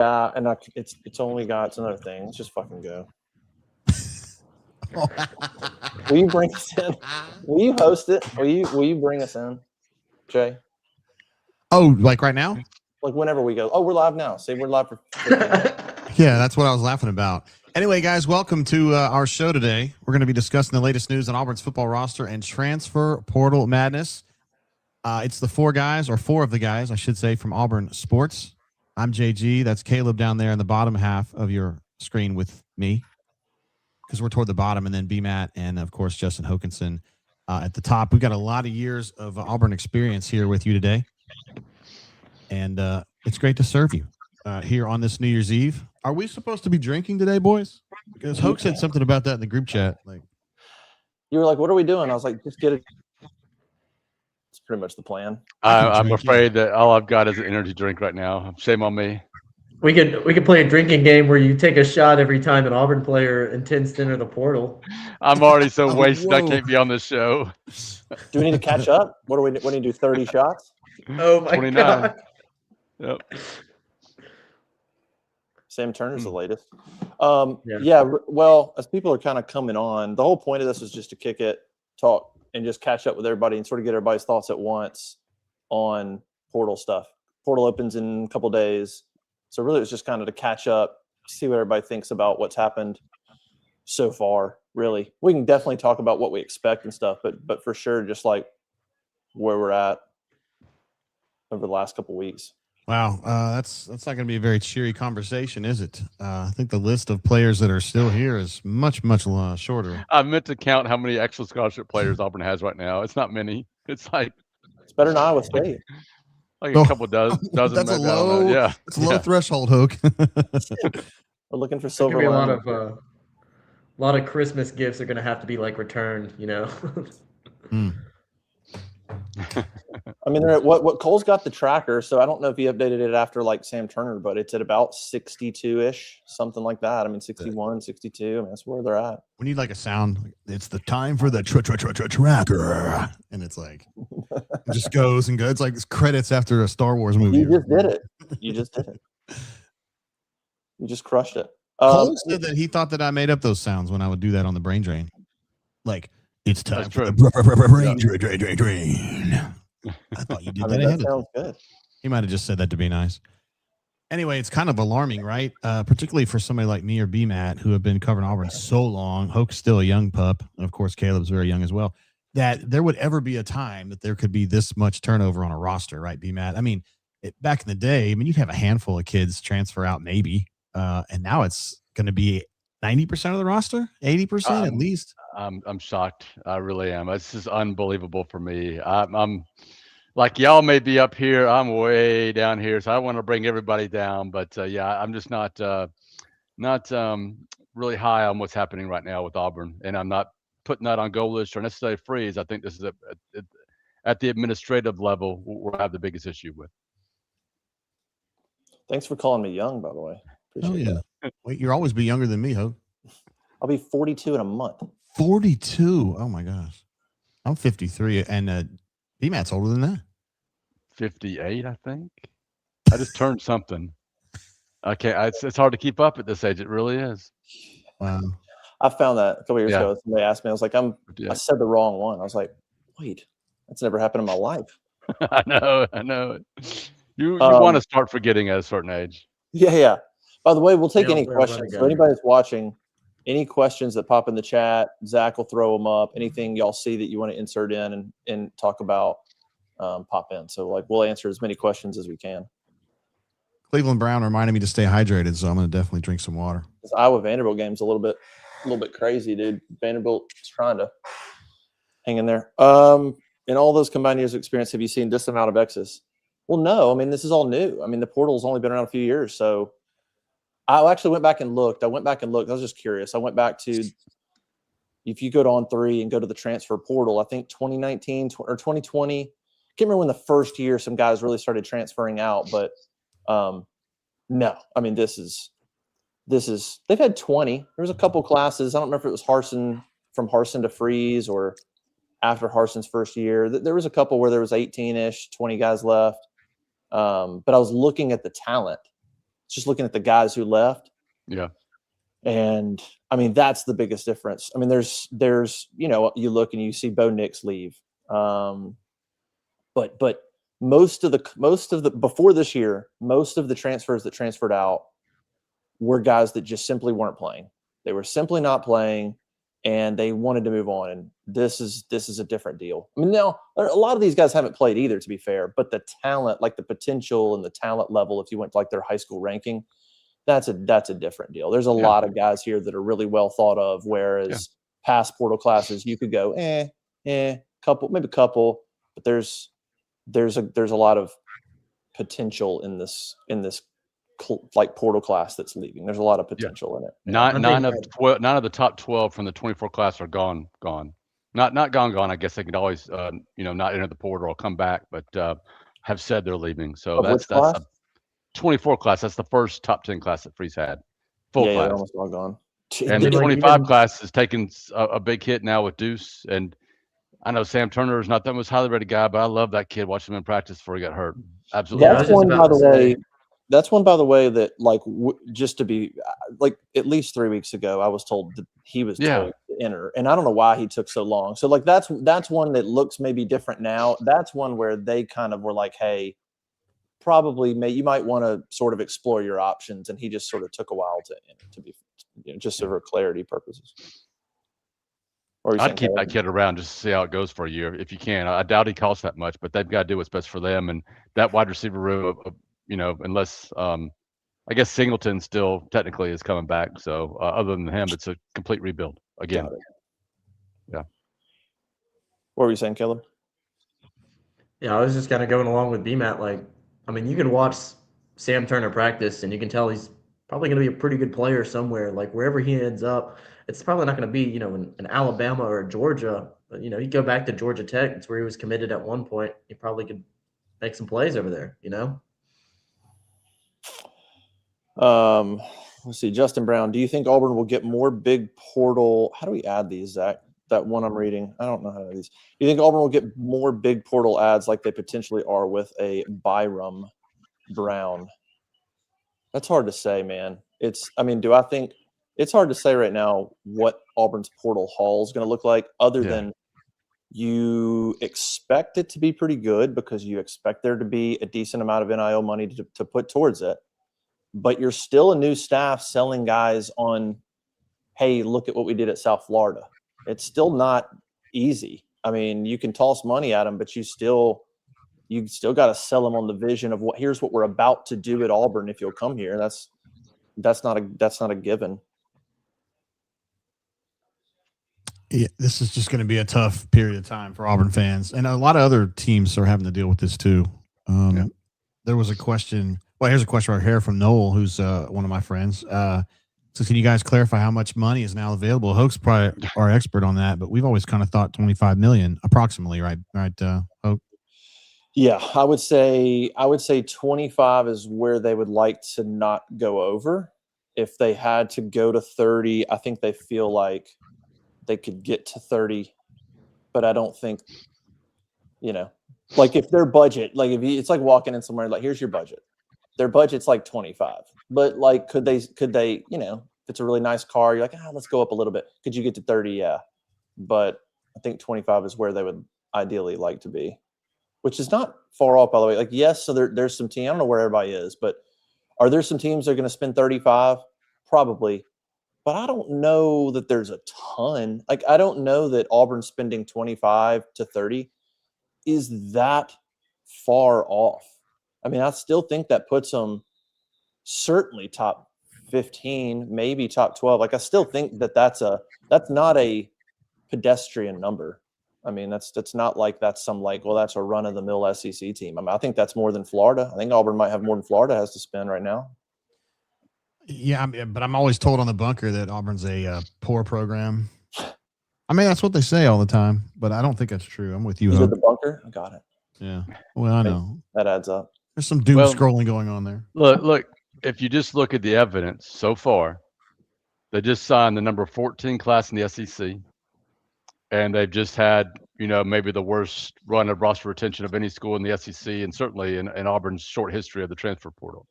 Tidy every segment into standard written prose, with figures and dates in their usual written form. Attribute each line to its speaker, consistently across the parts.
Speaker 1: Yeah, and it's only got it's another thing. Let's just fucking go. Will you bring us in? Will you host it? Will you bring us in, Jay?
Speaker 2: Oh, like right now?
Speaker 1: Like whenever we go. Oh, we're live now. Say we're live for.
Speaker 2: Yeah, that's what I was laughing about. Anyway, guys, welcome to our show today. We're going to be discussing the latest news on Auburn's football roster and transfer portal madness. It's the four of the guys, I should say, from Auburn Sports. I'm JG. That's Caleb down there in the bottom half of your screen with me, because we're toward the bottom, and then B-Matt and, of course, Justin Hokanson at the top. We've got a lot of years of Auburn experience here with you today, and it's great to serve you here on this New Year's Eve. Are we supposed to be drinking today, boys? Because Hoke said something about that in the group chat. Like,
Speaker 1: you were like, "What are we doing?" I was like, "Just get it." It's pretty much the plan.
Speaker 3: I'm afraid that all I've got is an energy drink right now. Shame on me.
Speaker 4: We could play a drinking game where you take a shot every time an Auburn player intends to enter the portal.
Speaker 3: I'm already so wasted. I can't be on this show.
Speaker 1: Do we need to catch up? What do we need to do? 30 shots?
Speaker 4: Oh my
Speaker 3: 29.
Speaker 4: god!
Speaker 3: Yep.
Speaker 1: Sam Turner's the latest. Yeah. Well, as people are kind of coming on, the whole point of this is just to kick it, talk, and just catch up with everybody and sort of get everybody's thoughts at once on portal stuff. Portal opens in a couple of days. So really, it's just kind of to catch up, see what everybody thinks about what's happened so far. Really, we can definitely talk about what we expect and stuff, but for sure, just like where we're at over the last couple of weeks.
Speaker 2: wow, that's not going to be a very cheery conversation, is it? I think the list of players that are still here is much shorter.
Speaker 3: I meant to count how many extra scholarship players Auburn has right now. It's not many. It's like
Speaker 1: It's better than Iowa State.
Speaker 3: Like a couple dozen.
Speaker 2: That's
Speaker 3: maybe,
Speaker 2: a low.
Speaker 3: Yeah,
Speaker 2: it's a low threshold, Hoke.
Speaker 1: We're looking for
Speaker 4: There's
Speaker 1: silver.
Speaker 4: gonna be a lot of Christmas gifts are gonna have to be like returned. You know.
Speaker 1: I mean, what Cole's got the tracker, so I don't know if he updated it after like Sam Turner, but it's at about 62-ish, something like that. I mean, 61, 62. I mean, that's where they're at.
Speaker 2: We need like a sound. It's the time for the tracker, and it's like it just goes and goes. It's like credits after a Star Wars movie.
Speaker 1: You just did it. You just crushed it.
Speaker 2: Cole said that he thought that I made up those sounds when I would do that on the brain drain. Like, it's time for the brain drain. I thought you did that ahead.
Speaker 1: That sounds good.
Speaker 2: He might have just said that to be nice. Anyway, it's kind of alarming, right? Particularly for somebody like me or B-Matt, who have been covering Auburn so long. Hoke's still a young pup, and of course Caleb's very young as well. That there would ever be a time that there could be this much turnover on a roster, right, B-Matt? I mean, back in the day, you'd have a handful of kids transfer out maybe, and now it's going to be 90% of the roster, 80% at least.
Speaker 3: I'm shocked. I really am. It's just unbelievable for me. I'm like, y'all may be up here. I'm way down here, so I want to bring everybody down. But yeah, I'm just not really high on what's happening right now with Auburn, and I'm not putting that on goal list or necessarily freeze. I think this is at the administrative level we'll have the biggest issue with.
Speaker 1: Thanks for calling me young, by the way. Appreciate
Speaker 2: that. Wait, you'll always be younger than me, Hope.
Speaker 1: I'll be 42 in a month.
Speaker 2: 42. Oh my gosh. I'm 53, and B-Matt's older than that.
Speaker 3: 58, I think. I just turned something. Okay, it's hard to keep up at this age. It really is.
Speaker 2: Wow.
Speaker 1: I found that a couple years ago. Somebody asked me, I was like, I said the wrong one. I was like, wait, that's never happened in my life.
Speaker 3: I know. You want to start forgetting at a certain age.
Speaker 1: Yeah. By the way, we'll take any questions. So anybody that's watching, any questions that pop in the chat, Zach will throw them up. Anything y'all see that you want to insert in and talk about, pop in. So like we'll answer as many questions as we can.
Speaker 2: Cleveland Brown reminded me to stay hydrated, so I'm going to definitely drink some water.
Speaker 1: This Iowa Vanderbilt game's a little bit crazy, dude. Vanderbilt's trying to hang in there. In all those combined years of experience, have you seen this amount of exes? Well, no. I mean, this is all new. I mean, the portal's only been around a few years, so I actually went back and looked. I was just curious. I went back to, if you go to On3 and go to the transfer portal, I think 2019 or 2020. I can't remember when the first year some guys really started transferring out, but no. I mean, this is they've had 20. There was a couple classes. I don't remember if it was from Harsin to Freeze or after Harsin's first year. There was a couple where there was 18-ish, 20 guys left. But I was looking at the talent. just looking at the guys who left.
Speaker 3: Yeah.
Speaker 1: And I mean, that's the biggest difference. I mean, there's, you look and you see Bo Nix leave. But most of the before this year, most of the transfers that transferred out were guys that just simply weren't playing. They were simply not playing, and they wanted to move on. And this is a different deal. I mean, now a lot of these guys haven't played either, to be fair. But the talent, like the potential and the talent level, if you went to like their high school ranking, that's a different deal. There's a lot of guys here that are really well thought of. Whereas past portal classes, you could go maybe a couple, but there's a lot of potential in this like portal class that's leaving. There's a lot of potential in it.
Speaker 3: Nine of the top 12 from the 24 class are gone. Not gone. I guess they could always not enter the portal or come back, but have said they're leaving. So that's a 24 class. That's the first top 10 class that Freeze had. Full class.
Speaker 1: They're almost all gone.
Speaker 3: And the 25 class is taking a big hit now with Deuce. And I know Sam Turner is not the most highly rated guy, but I love that kid. Watching him in practice before he got hurt. Absolutely.
Speaker 1: That's one, by the way, that like just to be like at least 3 weeks ago, I was told that he was told to enter, and I don't know why he took so long. So like that's one that looks maybe different now. That's one where they kind of were like, hey, probably you might want to sort of explore your options, and he just sort of took a while to be just for clarity purposes.
Speaker 3: I'd keep that kid around just to see how it goes for a year if you can. I doubt he costs that much, but they've got to do what's best for them. And that wide receiver room, unless I guess Singleton still technically is coming back. So other than him, it's a complete rebuild again. Yeah.
Speaker 1: What were you saying, Caleb?
Speaker 4: Yeah, I was just kind of going along with BMAT. Like, I mean, you can watch Sam Turner practice, and you can tell he's probably going to be a pretty good player somewhere. Like wherever he ends up, it's probably not going to be, in Alabama or Georgia. But, you go back to Georgia Tech. It's where he was committed at one point. He probably could make some plays over there,
Speaker 1: Let's see. Justin Brown, do you think Auburn will get more big portal? How do we add these, Zach? That one I'm reading. I don't know how to add these. Do you think Auburn will get more big portal ads like they potentially are with a Byram Brown? That's hard to say, man. Do I think it's hard to say right now what Auburn's portal haul is going to look like, other than you expect it to be pretty good because you expect there to be a decent amount of NIL money to put towards it. But you're still a new staff selling guys on, hey, look at what we did at South Florida. It's still not easy. I mean, you can toss money at them, but you still got to sell them on the vision of here's what we're about to do at Auburn if you'll come here. That's not a given.
Speaker 2: Yeah, this is just going to be a tough period of time for Auburn fans, and a lot of other teams are having to deal with this too. There was a question. Well, here's a question right here from Noel, who's one of my friends. So can you guys clarify how much money is now available? Hoke's probably our expert on that, but we've always kind of thought $25 million approximately, right? Hoke?
Speaker 1: Yeah, I would say 25 is where they would like to not go over. If they had to go to 30, I think they feel like they could get to 30, but I don't think, like if their budget, like it's like walking in somewhere, like here's your budget. Their budget's like 25, but like, could they, if it's a really nice car, you're like, let's go up a little bit. Could you get to 30? Yeah. But I think 25 is where they would ideally like to be, which is not far off, by the way. Like, yes. So there's some team, I don't know where everybody is, but are there some teams that are going to spend 35? Probably. But I don't know that there's a ton. Like, I don't know that Auburn spending 25 to 30 is that far off. I mean, I still think that puts them certainly top 15, maybe top 12. Like, I still think that's not a pedestrian number. I mean, that's not like that's some that's a run of the mill SEC team. I mean, I think that's more than Florida. I think Auburn might have more than Florida has to spend right now.
Speaker 2: Yeah, but I'm always told on the bunker that Auburn's a poor program. I mean, that's what they say all the time, but I don't think that's true. I'm with you.
Speaker 1: Is it the bunker? I got it.
Speaker 2: Yeah. Well, I know
Speaker 1: that adds up.
Speaker 2: There's some doom scrolling going on there.
Speaker 3: Look. If you just look at the evidence so far, they just signed the number 14 class in the SEC, and they've just had, maybe the worst run of roster retention of any school in the SEC, and certainly in Auburn's short history of the transfer portal.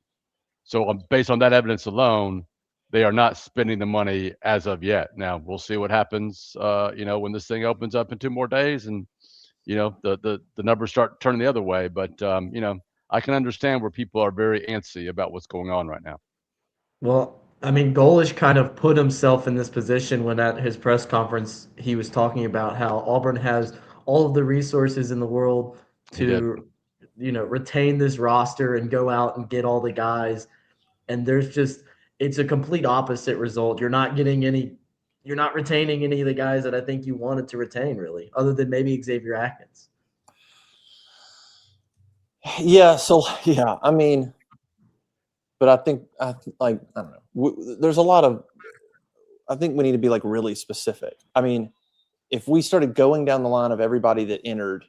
Speaker 3: So based on that evidence alone, they are not spending the money as of yet. Now we'll see what happens, when this thing opens up in 2 more days, and the numbers start turning the other way. But I can understand where people are very antsy about what's going on right now.
Speaker 4: Well, I mean, Golish kind of put himself in this position when at his press conference he was talking about how Auburn has all of the resources in the world
Speaker 3: He did.
Speaker 4: to, retain this roster and go out and get all the guys. And it's a complete opposite result. You're not retaining any of the guys that I think you wanted to retain, really, other than maybe Xavier Atkins.
Speaker 1: Yeah. So yeah, I mean, but I don't know. There's a lot of. I think we need to be like really specific. I mean, if we started going down the line of everybody that entered,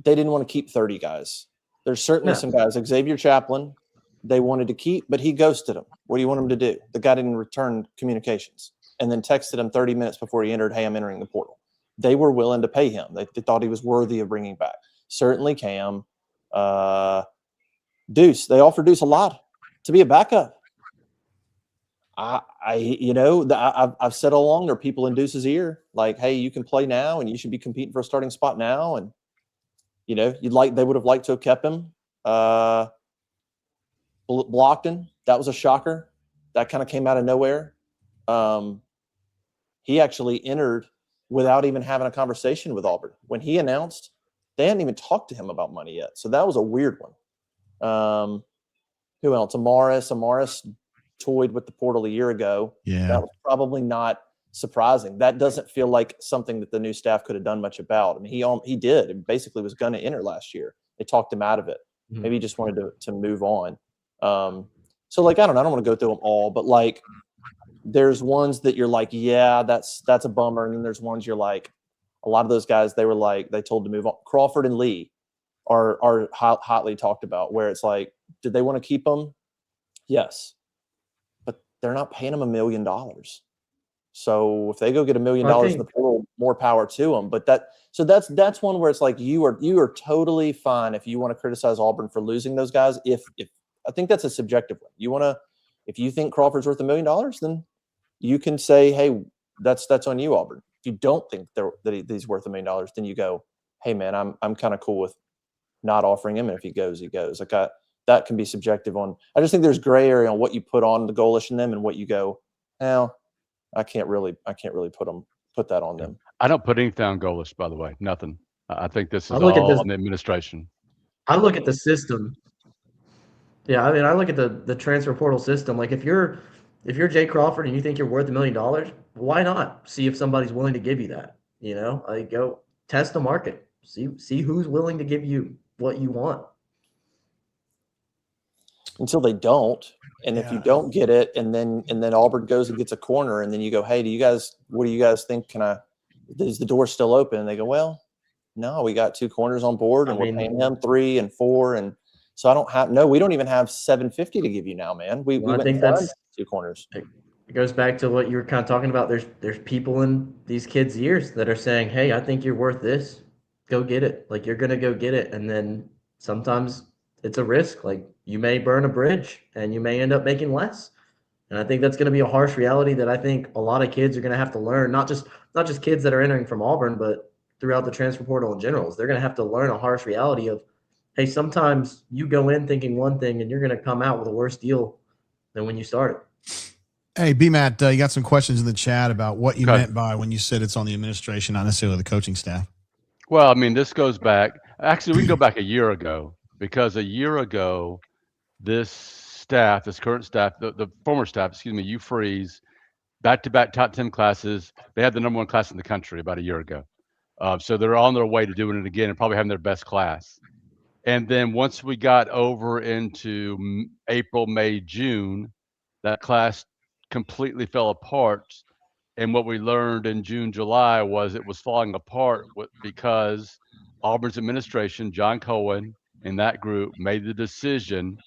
Speaker 1: they didn't want to keep 30 guys. There's certainly some guys, like Xavier Chaplin, they wanted to keep, but he ghosted them. What do you want him to do? The guy didn't return communications and then texted him 30 minutes before he entered, hey, I'm entering the portal. They were willing to pay him. They thought he was worthy of bringing back. Certainly Cam. Deuce, they offered Deuce a lot to be a backup. I've said all along, there are people in Deuce's ear like, hey, you can play now and you should be competing for a starting spot now. And, they would have liked to have kept him. Blockton, that was a shocker. That kind of came out of nowhere. He actually entered without even having a conversation with Auburn. When he announced, they hadn't even talked to him about money yet. So that was a weird one. Who else? Amaris toyed with the portal a year ago.
Speaker 2: Yeah.
Speaker 1: That was probably not surprising. That doesn't feel like something that the new staff could have done much about. I mean, he did. It basically was going to enter last year. They talked him out of it. Mm-hmm. Maybe he just wanted to move on. So I don't want to go through them all, but there's ones that you're like, yeah, that's a bummer. And then there's ones you're like, a lot of those guys, they were they told to move on. Crawford and Lee are hotly talked about, where it's like, did they want to keep them? Yes. But they're not paying them $1 million. So if they go get $1 million in the portal, more power to them. But that's one where it's like, you are totally fine if you want to criticize Auburn for losing those guys. If I think that's a subjective one. If you think Crawford's worth $1 million, then you can say, hey, that's on you, Auburn. If you don't think that he's worth $1 million, then you go, hey man, I'm kind of cool with not offering him, and if he goes, he goes. That can be subjective on. I just think there's gray area on what you put on the Golish and them, and what you go, well, I can't really put that on them.
Speaker 3: I don't put anything on Golish, by the way. Nothing. I think this is all on the administration.
Speaker 4: I look at the system. Yeah, I mean, I look at the transfer portal system. Like, if you're Jay Crawford and you think you're worth $1 million, why not see if somebody's willing to give you that? Go test the market, see who's willing to give you what you want. Until they don't, and if you don't get it, and then Auburn goes and gets a corner, and then you go, hey, what do you guys think? Is the door still open? And they go, well, no, we got 2 corners on board, and we're paying him 3 and 4, and so we don't even have $750 to give you now, man. I think that's 2 corners. It goes back to what you were kind of talking about. There's people in these kids' ears that are saying, hey, I think you're worth this. Go get it. Like, you're gonna go get it, and then sometimes it's a risk. Like, you may burn a bridge and you may end up making less. And I think that's going to be a harsh reality that I think a lot of kids are going to have to learn, not just kids that are entering from Auburn, but throughout the transfer portal in general. They're going to have to learn a harsh reality of, hey, sometimes you go in thinking one thing and you're going to come out with a worse deal than when you started.
Speaker 2: Hey, B-Matt, you got some questions in the chat about what you meant by when you said it's on the administration, not necessarily the coaching staff.
Speaker 3: Well, I mean, this goes back. Actually, we can go back a year ago, because a year ago, this current staff, the former staff, you freeze, back-to-back top 10 classes. They had the number 1 class in the country about a year ago. So they're on their way to doing it again and probably having their best class. And then once we got over into April, May, June, that class completely fell apart. And what we learned in June, July was it was falling apart because Auburn's administration, John Cohen, and that group made the decision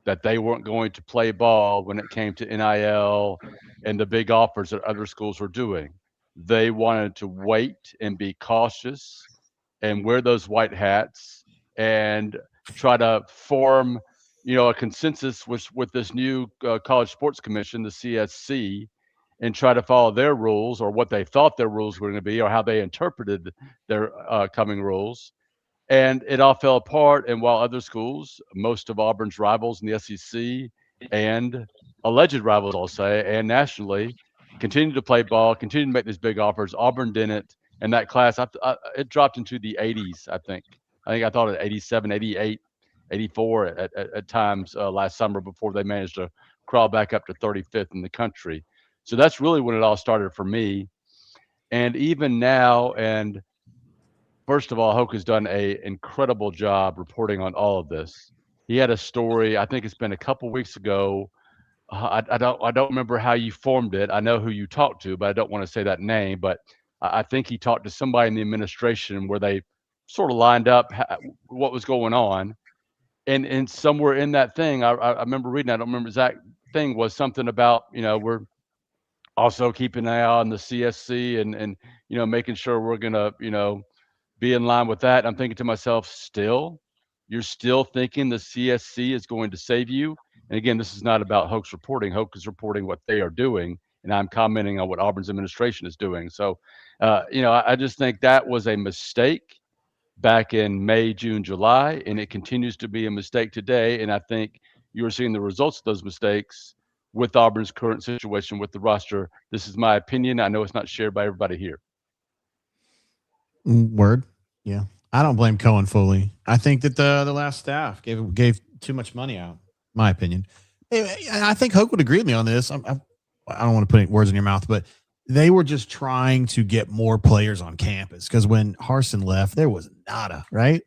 Speaker 3: that they weren't going to play ball when it came to NIL and the big offers that other schools were doing. They wanted to wait and be cautious and wear those white hats and try to form a consensus with this new College Sports Commission, the CSC, and try to follow their rules or what they thought their rules were going to be or how they interpreted their coming rules. And it all fell apart. And while other schools, most of Auburn's rivals in the SEC and alleged rivals, I'll say, and nationally, continued to play ball, continued to make these big offers, Auburn didn't. And that class, it dropped into the 80s, I think. I thought at 87, 88, 84 at times last summer before they managed to crawl back up to 35th in the country. So that's really when it all started for me. And even now, and first of all, Hoke has done an incredible job reporting on all of this. He had a story, I think it's been a couple weeks ago. I don't remember how you formed it. I know who you talked to, but I don't want to say that name. But I think he talked to somebody in the administration where they sort of lined up what was going on. And somewhere in that thing, I remember reading, I don't remember exact thing, was something about, we're also keeping an eye on the CSC and making sure we're going to, be in line with that. I'm thinking to myself, you're still thinking the CSC is going to save you? And again, this is not about Hoke's reporting. Hoke is reporting what they are doing, and I'm commenting on what Auburn's administration is doing. So, I just think that was a mistake back in May, June, July, and it continues to be a mistake today. And I think you're seeing the results of those mistakes with Auburn's current situation with the roster. This is my opinion. I know it's not shared by everybody here.
Speaker 2: Word. Yeah. I don't blame Cohen fully. I think that the last staff gave too much money out, my opinion. I think Hoke would agree with me on this. I don't want to put any words in your mouth, but they were just trying to get more players on campus because when Harsin left, there was nada, right?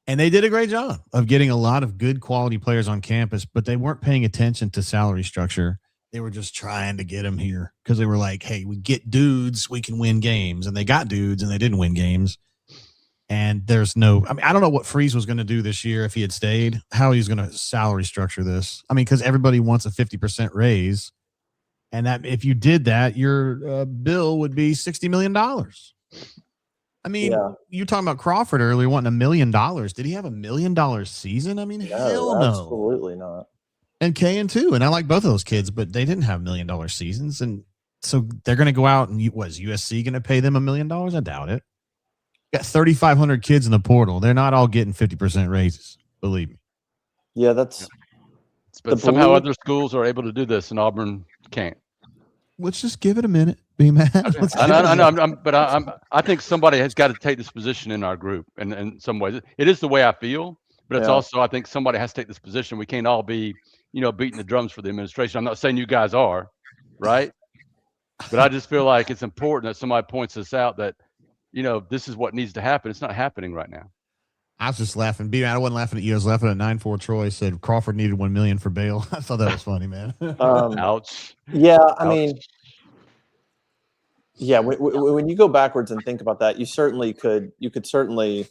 Speaker 2: And they did a great job of getting a lot of good quality players on campus, but they weren't paying attention to salary structure. They were just trying to get them here because they were like, hey, we get dudes, we can win games. And they got dudes and they didn't win games. And I don't know what Freeze was going to do this year if he had stayed, how he's going to salary structure this. because everybody wants a 50% raise. And that if you did that, your bill would be $60 million. You talking about Crawford earlier wanting $1 million. Did he have $1 million season? Hell no.
Speaker 1: Absolutely not.
Speaker 2: And K and 2. And I like both of those kids, but they didn't have $1 million seasons. And so they're going to go out and was USC going to pay them $1 million? I doubt it. Got 3,500 kids in the portal. They're not all getting 50% raises. Believe me.
Speaker 1: Yeah, that's.
Speaker 3: But somehow other schools are able to do this, and Auburn can't.
Speaker 2: Let's just give it a minute. Be mad.
Speaker 3: I think somebody has got to take this position in our group, and in some ways, it is the way I feel. But it's also, I think somebody has to take this position. We can't all be, beating the drums for the administration. I'm not saying you guys are, right? But I just feel like it's important that somebody points this out that, this is what needs to happen. It's not happening right now.
Speaker 2: I was just laughing. I wasn't laughing at you. I was laughing at 9-4 Troy said Crawford needed $1 million for bail. I thought that was funny, man.
Speaker 3: Ouch.
Speaker 1: Yeah,
Speaker 3: Ouch.
Speaker 1: Yeah. When you go backwards and think about that, you could certainly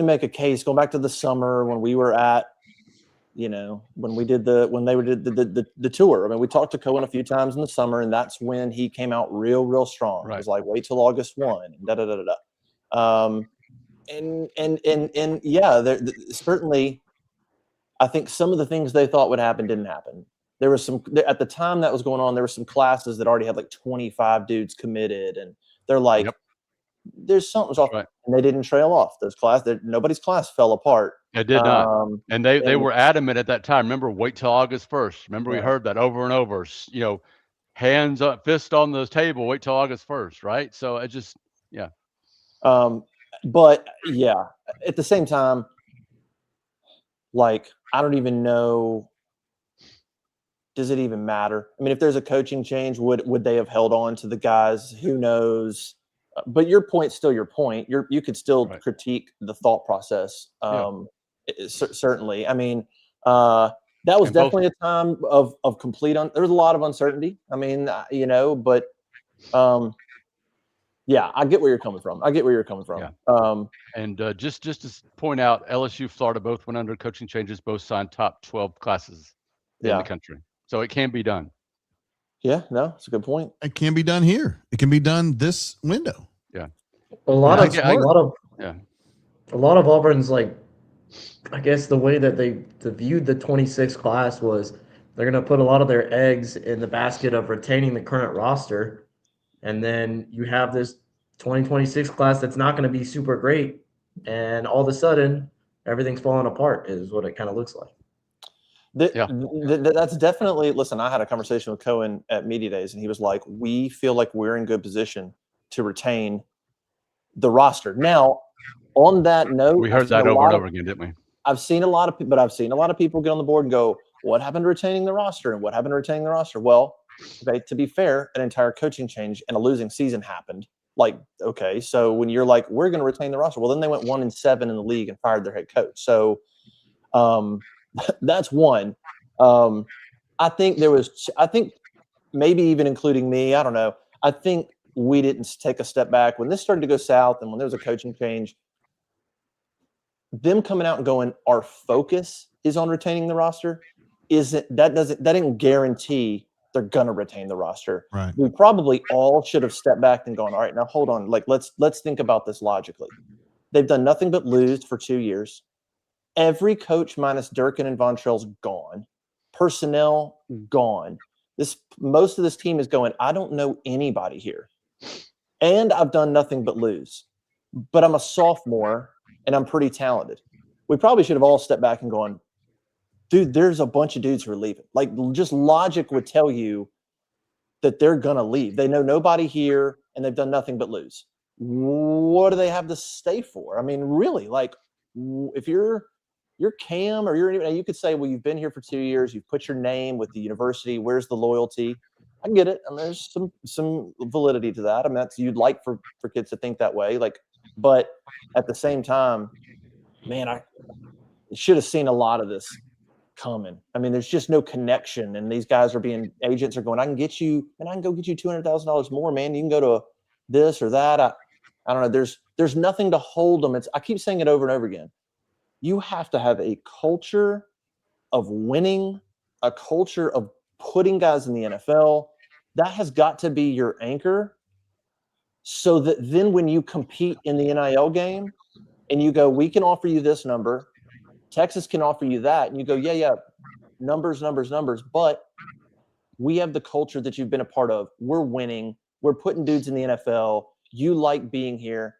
Speaker 1: make a case going back to the summer when we were at, when they did the tour. We talked to Cohen a few times in the summer, and that's when he came out real strong.
Speaker 3: Right.
Speaker 1: It was like, wait till August 1 and And certainly, I think some of the things they thought would happen didn't happen. There was at the time that was going on, there were some classes that already had like 25 dudes committed, and they're like, there's something's off, right. And they didn't trail off. Nobody's class fell apart.
Speaker 3: It did not. And they were adamant at that time. Remember, wait till August 1st. Remember, we heard that over and over. Hands up, fist on the table. Wait till August 1st, right? So it just, yeah.
Speaker 1: But yeah, at the same time, like, I don't even know. Does it even matter? If there's a coaching change, would they have held on to the guys? Who knows? But your point's still your point. You could still critique the thought process. Certainly. That was definitely a time of complete. There was a lot of uncertainty. But yeah, I get where you're coming from. Yeah.
Speaker 3: And just to point out, LSU, Florida both went under coaching changes. Both signed top 12 classes in the country, so it can be done.
Speaker 1: Yeah, no, it's a good point.
Speaker 2: It can be done here. It can be done this window.
Speaker 3: Yeah.
Speaker 4: A lot of Auburn's like I guess the way that they viewed the 26 class was they're going to put a lot of their eggs in the basket of retaining the current roster. And then you have this 2026 class that's not going to be super great. And all of a sudden, everything's falling apart, is what it kind of looks like.
Speaker 1: That's definitely, listen, I had a conversation with Cohen at Media Days, and he was like, we feel like we're in good position to retain the roster. Now, on that note,
Speaker 3: we heard that over and over again, didn't we?
Speaker 1: I've seen a lot of people get on the board and go, what happened to retaining the roster? And what happened to retaining the roster? Well, okay, to be fair, an entire coaching change and a losing season happened. Like, okay, so when you're like, we're going to retain the roster, well, then they went 1-7 in the league and fired their head coach. So that's one. I think maybe even including me, I don't know. I think we didn't take a step back when this started to go south and when there was a coaching change. Them coming out and going, our focus is on retaining the roster, that didn't guarantee they're gonna retain the roster.
Speaker 2: Right.
Speaker 1: We probably all should have stepped back and gone, all right, now hold on, like let's think about this logically. They've done nothing but lose for 2 years. Every coach minus Durkin and Vontrell's gone. Personnel gone. Most of this team is going, I don't know anybody here. And I've done nothing but lose. But I'm a sophomore and I'm pretty talented. We probably should have all stepped back and gone, dude, there's a bunch of dudes who are leaving. Like, just logic would tell you that they're going to leave. They know nobody here and they've done nothing but lose. What do they have to stay for? I mean, really, like, if you're Cam or you could say, well, you've been here for 2 years. You've put your name with the university. Where's the loyalty? I get it. And there's some validity to that. I mean, you'd like for kids to think that way. Like, but at the same time, man, I should have seen a lot of this coming. I mean, there's just no connection. And these guys agents are going, I can go get you $200,000 more, man. You can go to this or that. I don't know. There's nothing to hold them. I keep saying it over and over again. You have to have a culture of winning, a culture of putting guys in the NFL. That has got to be your anchor, so that then when you compete in the NIL game and you go, we can offer you this number, Texas can offer you that, and you go, yeah, numbers, but we have the culture that you've been a part of. We're winning. We're putting dudes in the NFL. You like being here.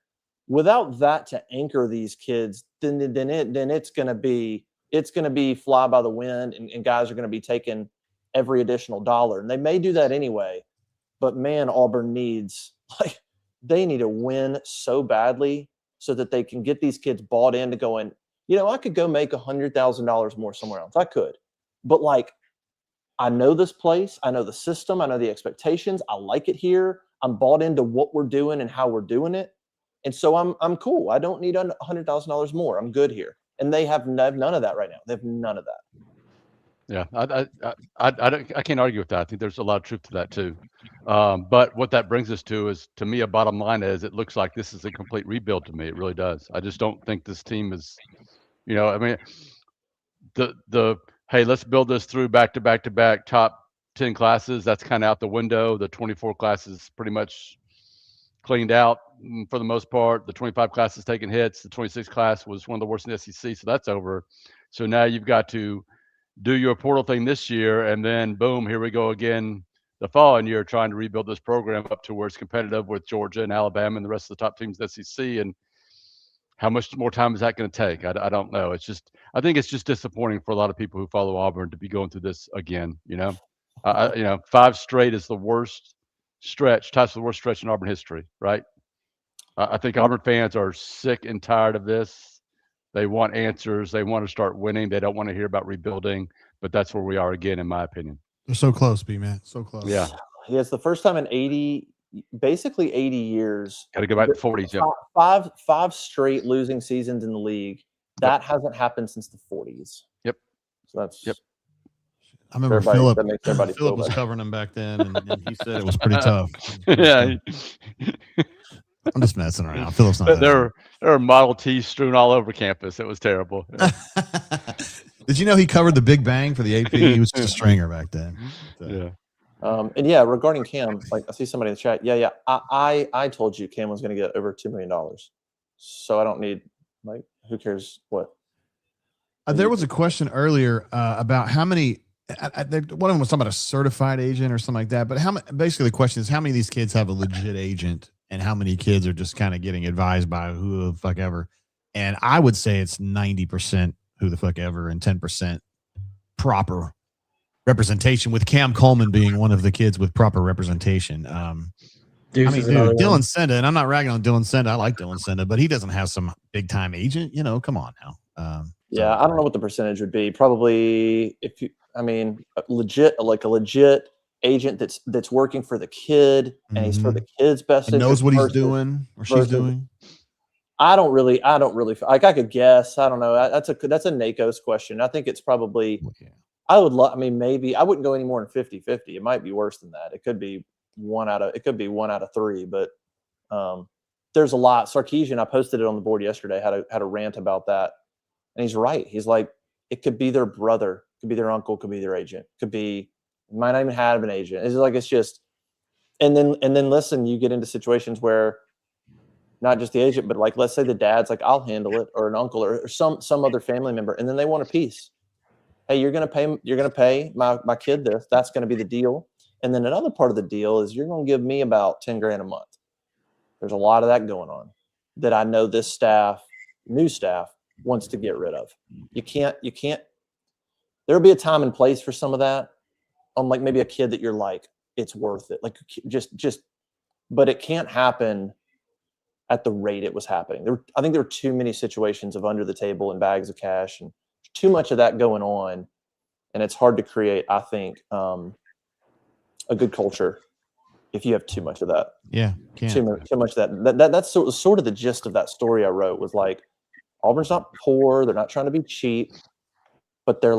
Speaker 1: Without that to anchor these kids, then it's going to be fly by the wind, and guys are going to be taking every additional dollar. And they may do that anyway, but man, Auburn they need to win so badly so that they can get these kids bought into going, I could go make $100,000 more somewhere else. I could. But I know this place. I know the system. I know the expectations. I like it here. I'm bought into what we're doing and how we're doing it. And so I'm cool. I don't need $100,000 more. I'm good here. And they have none of that right now. They have none of that.
Speaker 3: Yeah, I can't argue with that. I think there's a lot of truth to that too. But what that brings us to is, to me, a bottom line is, it looks like this is a complete rebuild to me. It really does. I just don't think this team is, I mean, hey, let's build this through back to back top 10 classes. That's kind of out the window. The 24 classes pretty much cleaned out for the most part. The 25 classes taking hits. The 26 class was one of the worst in the SEC, so that's over. So now you've got to do your portal thing this year, and then boom, here we go again the following year, trying to rebuild this program up to where it's competitive with Georgia and Alabama and the rest of the top teams in the SEC. And how much more time is that going to take? I don't know. I think it's just disappointing for a lot of people who follow Auburn to be going through this again. 5 straight is the worst stretch. Ties the worst stretch in Auburn history, right? I think Auburn fans are sick and tired of this. They want answers. They want to start winning. They don't want to hear about rebuilding, but that's where we are again, in my opinion.
Speaker 2: They're so close, B-Man. So close.
Speaker 3: Yeah.
Speaker 1: It's the first time in basically 80 years.
Speaker 3: Got to go back to 40s.
Speaker 1: Yeah. Five straight losing seasons in the league. That hasn't happened since the 40s.
Speaker 3: Yep.
Speaker 1: So that's.
Speaker 2: Yep. I remember Philip was
Speaker 1: better.
Speaker 2: covering him back then, and he said it was pretty tough.
Speaker 3: Yeah.
Speaker 2: I'm just messing around. Philip's not.
Speaker 3: There are Model Ts strewn all over campus. It was terrible.
Speaker 2: Did you know he covered the Big Bang for the AP? He was just a stringer back then. So.
Speaker 3: Yeah.
Speaker 1: And yeah, regarding Cam, I see somebody in the chat. Yeah. I told you Cam was going to get over $2 million. So I don't need, who cares what?
Speaker 2: There was a question earlier about how many. One of them was talking about a certified agent or something like that. But basically, the question is how many of these kids have a legit agent, and how many kids are just kind of getting advised by who the fuck ever. And I would say it's 90% who the fuck ever, and 10% proper representation. With Cam Coleman being one of the kids with proper representation.
Speaker 4: Deuce
Speaker 2: I mean,
Speaker 4: is
Speaker 2: dude,
Speaker 4: another
Speaker 2: Dylan
Speaker 4: one.
Speaker 2: Senda, and I'm not ragging on Dylan Senda. I like Dylan Senda, but he doesn't have some big time agent. Come on now.
Speaker 1: Yeah, I don't know what the percentage would be. Probably a legit agent that's working for the kid and he's for the kid's best
Speaker 2: and knows
Speaker 1: interest
Speaker 2: what he's
Speaker 1: versus-
Speaker 2: doing or she's doing.
Speaker 1: I don't really like. I could guess. I don't know. That's a NACO's question. I think it's probably. I would love. I mean, maybe I wouldn't go any more than 50-50. It might be worse than that. It could be one out of three. But there's a lot. Sarkeesian, I posted it on the board yesterday. Had a rant about that, and he's right. He's like, it could be their brother, could be their uncle, could be their agent, could be might not even have an agent. It's just, and then listen, you get into situations where. Not just the agent, but like, let's say the dad's like, I'll handle it, or an uncle, or some other family member, and then they want a piece. Hey, you're gonna pay my kid this. That's gonna be the deal. And then another part of the deal is you're gonna give me about $10,000 a month. There's a lot of that going on that I know this new staff wants to get rid of. You can't. There'll be a time and place for some of that. On like maybe a kid that you're like, it's worth it. Like just, but it can't happen at the rate it was happening. I think there were too many situations of under the table and bags of cash and too much of that going on. And it's hard to create, I think, a good culture if you have too much of that.
Speaker 2: Yeah.
Speaker 1: Too much of that. That's sort of the gist of that story I wrote was like, Auburn's not poor. They're not trying to be cheap, but they're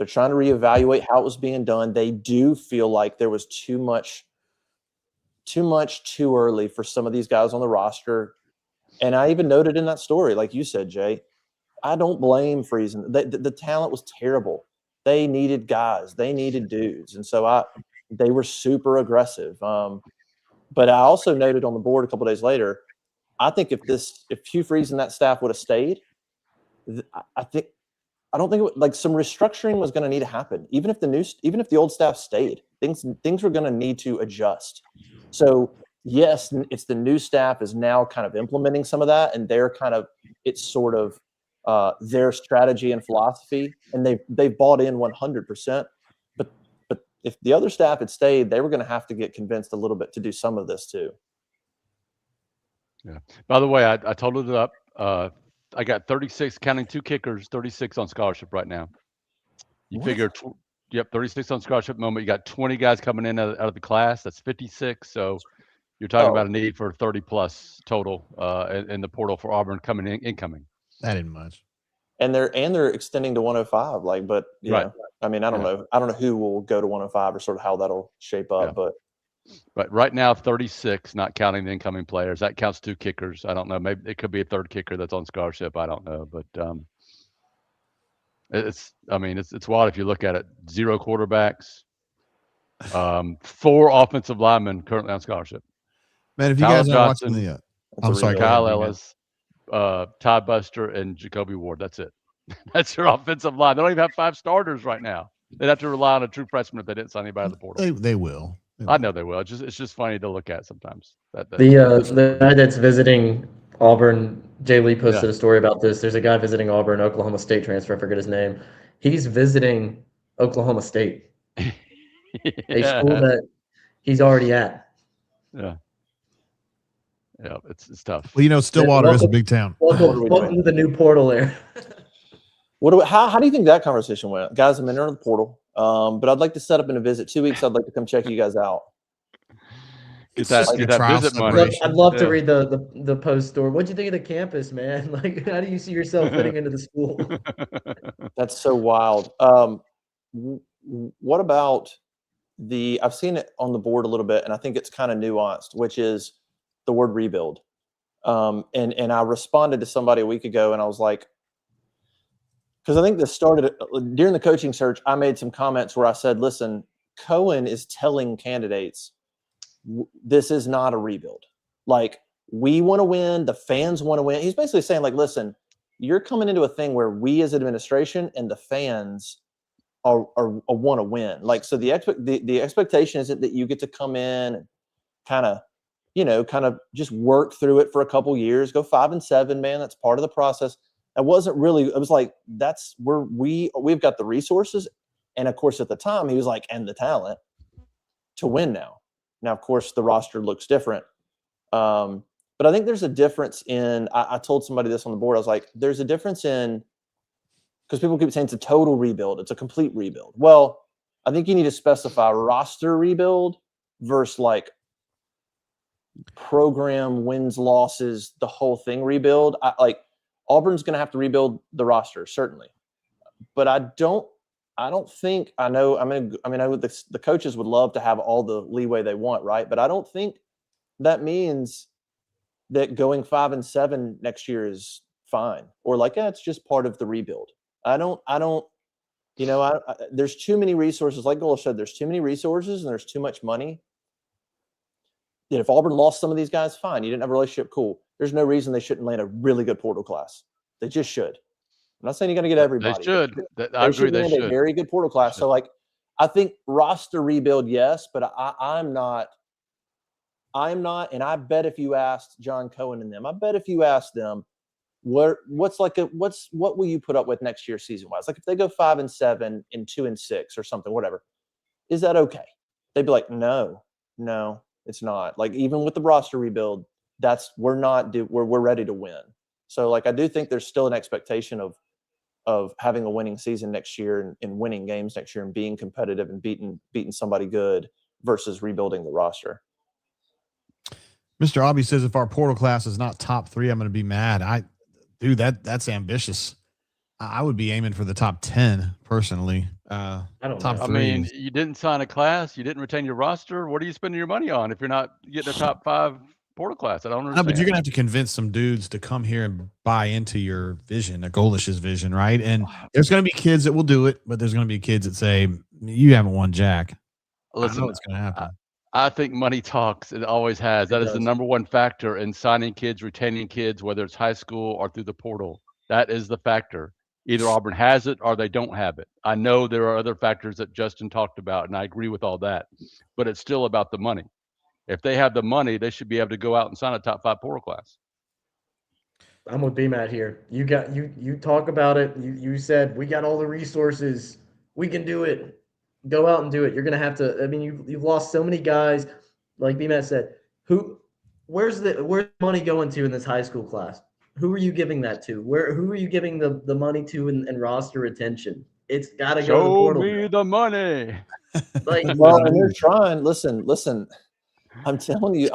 Speaker 1: trying to reevaluate how it was being done. They do feel like there was too much too early for some of these guys on the roster. And I even noted in that story, like you said, Jay, I don't blame Friesen. The talent was terrible. They needed guys. They needed dudes. And so they were super aggressive. But I also noted on the board a couple of days later, I think if Hugh Freeze and that staff would have stayed, I don't think some restructuring was going to need to happen. Even if the old staff stayed, things were going to need to adjust. So yes, it's the new staff is now kind of implementing some of that, and it's sort of their strategy and philosophy, and they've bought in 100%. But if the other staff had stayed, they were going to have to get convinced a little bit to do some of this too.
Speaker 3: Yeah. By the way, I totaled it up. I got 36, counting 2 kickers, 36 on scholarship right now. You figure, 36 on scholarship moment. You got 20 guys coming in out of the class. That's 56. So you're talking about a need for 30 plus total in the portal for Auburn incoming.
Speaker 2: That ain't much.
Speaker 1: And they're extending to 105. But
Speaker 3: right.
Speaker 1: I mean, I don't know. I don't know who will go to 105 or sort of how that'll shape up.
Speaker 3: Yeah. But right now, 36, not counting the incoming players. That counts 2 kickers. I don't know. Maybe it could be a third kicker that's on scholarship. I don't know. But it's wild if you look at it. 0 quarterbacks, 4 offensive linemen currently on scholarship.
Speaker 2: Man, if you guys are watching the,
Speaker 1: I'm sorry,
Speaker 3: Kyle Ellis, Todd Buster, and Jacoby Ward. That's it. That's your offensive line. They don't even have 5 starters right now. They'd have to rely on a true freshman if they didn't sign anybody in the portal.
Speaker 2: They will.
Speaker 3: I know they will. It's just funny to look at sometimes.
Speaker 4: The guy that's visiting Auburn, Jay Lee posted a story about this. There's a guy visiting Auburn, Oklahoma State transfer. I forget his name. He's visiting Oklahoma State, a school that he's already at.
Speaker 3: Yeah. Yeah, it's tough.
Speaker 2: Well, Stillwater is a big town.
Speaker 4: Welcome to the new portal there.
Speaker 1: How do you think that conversation went? Guys, I'm entering the portal, but I'd like to set up in a visit. 2 weeks, I'd like to come check you guys out.
Speaker 3: Get that visit money.
Speaker 4: I'd love to read the post story. What'd you think of the campus, man? Like, how do you see yourself fitting into the school?
Speaker 1: That's so wild. What about I've seen it on the board a little bit, and I think it's kind of nuanced, which is the word rebuild. And I responded to somebody a week ago, and I was like, because I think this started during the coaching search. I made some comments where I said, listen, Cohen is telling candidates, this is not a rebuild. Like, we want to win. The fans want to win. He's basically saying, like, listen, you're coming into a thing where we as administration and the fans are want to win. Like, so the expectation isn't that you get to come in and kind of just work through it for a couple years, go 5-7, man. That's part of the process. It wasn't really, it was like, that's where we've got the resources. And of course, at the time he was like, and the talent to win now. Now, of course, the roster looks different. But I think there's a difference in, I told somebody this on the board. I was like, there's a difference in, because people keep saying it's a total rebuild. It's a complete rebuild. Well, I think you need to specify roster rebuild versus like program wins, losses, the whole thing rebuild. Auburn's going to have to rebuild the roster, certainly. But I know the coaches would love to have all the leeway they want, right? But I don't think that means that going 5-7 next year is fine, or like, it's just part of the rebuild. There's too many resources. Like Gola said, there's too many resources and there's too much money. That if Auburn lost some of these guys, fine. You didn't have a relationship, cool. There's no reason they shouldn't land a really good portal class. They just should. I'm not saying you're going to get everybody.
Speaker 3: They should. I agree. They should.
Speaker 1: A very good portal class. So, like, I think roster rebuild, yes, but I'm not. And I bet if you asked John Cohen and them, I bet if you asked them, what will you put up with next year season wise? Like if they go 5-7 and 2-6 or something, whatever, is that okay? They'd be like, no, it's not. Like even with the roster rebuild, we're ready to win. So like I do think there's still an expectation of having a winning season next year and winning games next year and being competitive and beating somebody good versus rebuilding the roster.
Speaker 2: Mr. Aubie says if our portal class is not top 3, I'm going to be mad. That's ambitious. I would be aiming for the top 10 personally.
Speaker 3: I don't
Speaker 2: top
Speaker 3: know.
Speaker 2: 3.
Speaker 3: I mean, you didn't sign a class, you didn't retain your roster. What are you spending your money on if you're not getting a top 5 portal class? I don't understand.
Speaker 2: No, but you're gonna have to convince some dudes to come here and buy into your vision, a Golish's vision, right? And there's gonna be kids that will do it, but there's gonna be kids that say you haven't won jack.
Speaker 3: Listen,
Speaker 2: I know what's gonna happen.
Speaker 3: I think money talks. It always has. That is the number one factor in signing kids, retaining kids, whether it's high school or through the portal. That is the factor. Either Auburn has it or they don't have it. I know there are other factors that Justin talked about, and I agree with all that. But it's still about the money. If they have the money, they should be able to go out and sign a top 5 portal class.
Speaker 4: I'm with BMAT here. You talk about it. You said we got all the resources. We can do it. Go out and do it. You're gonna have to. I mean, you've lost so many guys. Like BMAT said, where's the money going to in this high school class? Who are you giving that to? Who are you giving the money to and roster retention? It's got to go to the portal.
Speaker 3: Show me the money.
Speaker 1: Well, and they're trying. Listen. I'm telling you,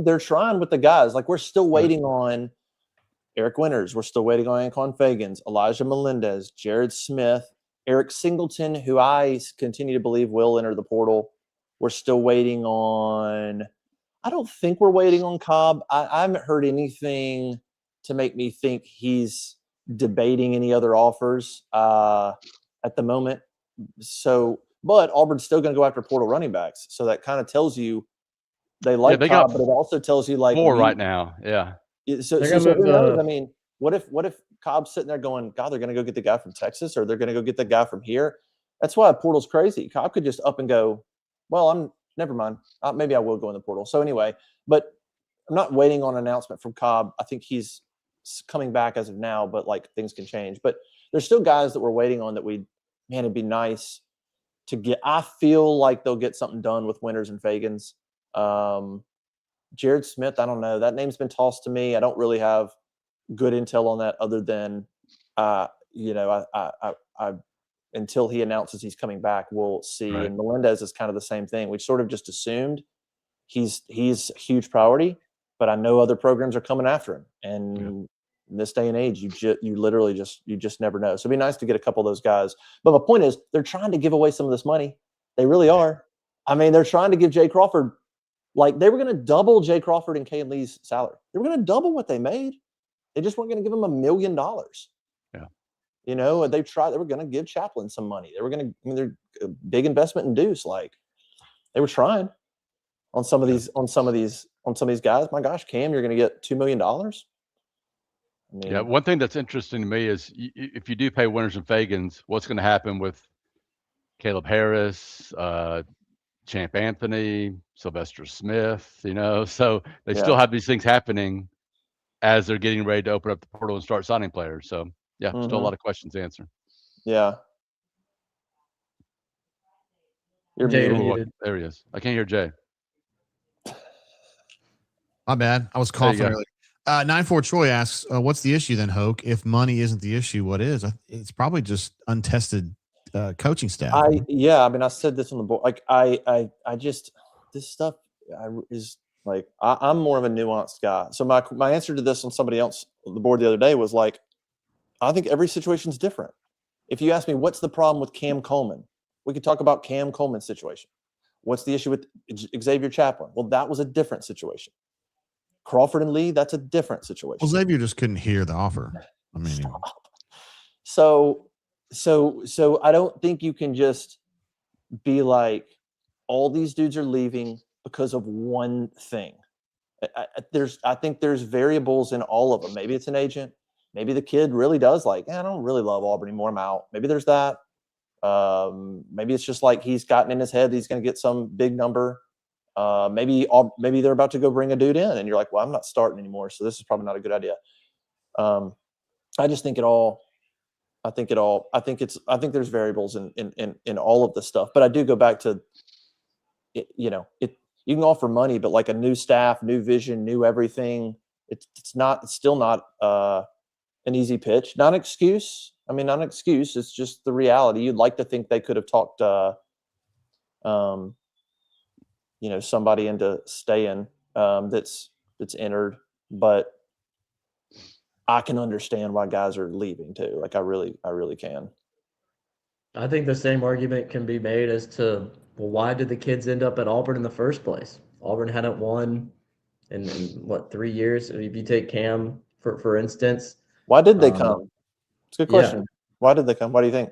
Speaker 1: they're trying with the guys. Like we're still waiting on Eric Winters. We're still waiting on Anquan Fagans, Elijah Melendez, Jared Smith, Eric Singleton, who I continue to believe will enter the portal. We're still waiting on. I don't think we're waiting on Cobb. I haven't heard anything to make me think he's debating any other offers at the moment. So, but Auburn's still going to go after portal running backs. So that kind of tells you they like Cobb, but it also tells you like
Speaker 3: 4 right now. Yeah.
Speaker 1: So who knows? I mean, what if Cobb's sitting there going, God, they're going to go get the guy from Texas or they're going to go get the guy from here? That's why portal's crazy. Cobb could just up and go, well, never mind. Maybe I will go in the portal. So anyway, but I'm not waiting on an announcement from Cobb. I think he's coming back as of now, but like things can change. But there's still guys that we're waiting on that it'd be nice to get. I feel like they'll get something done with Winters and Fagans. Jared Smith, I don't know. That name's been tossed to me. I don't really have good intel on that other than, I until he announces he's coming back, we'll see. Right. And Melendez is kind of the same thing. We sort of just assumed he's a huge priority, but I know other programs are coming after him. And in this day and age, you literally just never know. So it'd be nice to get a couple of those guys. But my point is, they're trying to give away some of this money. They really are. I mean, they're trying to give Jay Crawford, like they were going to double Jay Crawford and Kay and Lee's salary. They were going to double what they made. They just weren't going to give him $1 million.
Speaker 3: Yeah.
Speaker 1: You know, they were going to give Chaplin some money. They were going to, they're a big investment in Deuce. Like they were trying on some of these guys. My gosh, Cam, you're going to get $2 million. I mean,
Speaker 3: Yeah, one thing that's interesting to me is if you do pay Winters and Fagans, what's going to happen with Caleb Harris, Champ Anthony, Sylvester Smith, so they still have these things happening as they're getting ready to open up the portal and start signing players. So yeah, still a lot of questions to answer.
Speaker 1: Yeah. You're
Speaker 4: Jay,
Speaker 1: muted.
Speaker 3: There he is. I can't hear Jay.
Speaker 2: My bad. I was coughing earlier. 94 Troy asks, what's the issue then, Hoke? If money isn't the issue, what is? It's probably just untested coaching staff.
Speaker 1: I mean, I said this on the board. Like, I just, this stuff is like, I'm more of a nuanced guy. So my answer to this on somebody else on the board the other day was like, I think every situation is different. If you ask me, what's the problem with Cam Coleman? We could talk about Cam Coleman's situation. What's the issue with Xavier Chaplin? Well, that was a different situation. Crawford and Lee, that's a different situation.
Speaker 2: Well, Xavier just couldn't hear the offer. I mean,
Speaker 1: so I don't think you can just be like, all these dudes are leaving because of one thing. I think there's variables in all of them. Maybe it's an agent. Maybe the kid really does like, I don't really love Auburn anymore. I'm out. Maybe there's that. Maybe it's just like he's gotten in his head that he's going to get some big number. Maybe they're about to go bring a dude in, and you're like, well, I'm not starting anymore, so this is probably not a good idea. I just think I think there's variables in all of this stuff. But I do go back to it, you can offer money, but like a new staff, new vision, new everything. It's still not an easy pitch. Not an excuse. I mean, not an excuse. It's just the reality. You'd like to think they could have talked somebody into staying that's entered, but I can understand why guys are leaving too. Like I really can.
Speaker 4: I think the same argument can be made as to, well, why did the kids end up at Auburn in the first place? Auburn hadn't won in what, 3 years? If you take Cam for instance,
Speaker 1: why did they come? It's a good question.
Speaker 4: Yeah.
Speaker 1: Why did they come? What do you think?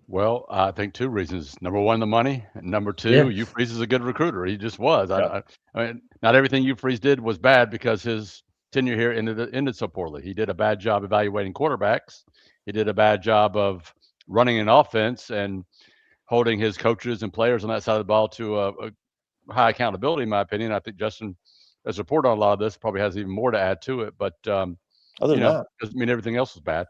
Speaker 3: Well, I think 2 reasons. Number 1, the money. And number 2, Hugh Freeze is a good recruiter. He just was.
Speaker 1: Yeah.
Speaker 3: I mean, not everything Hugh Freeze did was bad because his tenure here ended so poorly. He did a bad job evaluating quarterbacks. He did a bad job of running an offense and holding his coaches and players on that side of the ball to a high accountability, in my opinion. I think Justin has reported on a lot of this, probably has even more to add to it. But,
Speaker 1: other than that,
Speaker 3: doesn't mean everything else was bad.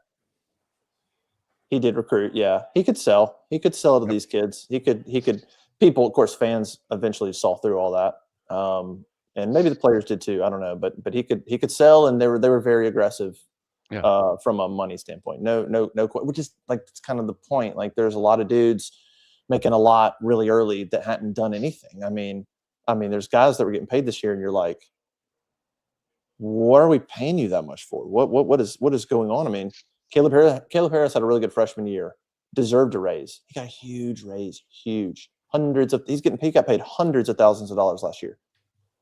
Speaker 1: He did recruit. Yeah. He could sell. He could sell to these kids. He could, people, of course, fans eventually saw through all that. And maybe the players did too. I don't know, but he could sell, and they were very aggressive from a money standpoint. No, which is like, it's kind of the point. Like there's a lot of dudes making a lot really early that hadn't done anything. I mean, there's guys that were getting paid this year, and you're like, what are we paying you that much for? What is going on? I mean, Caleb Harris had a really good freshman year, deserved a raise. He got a huge raise, huge. He got paid hundreds of thousands of dollars last year.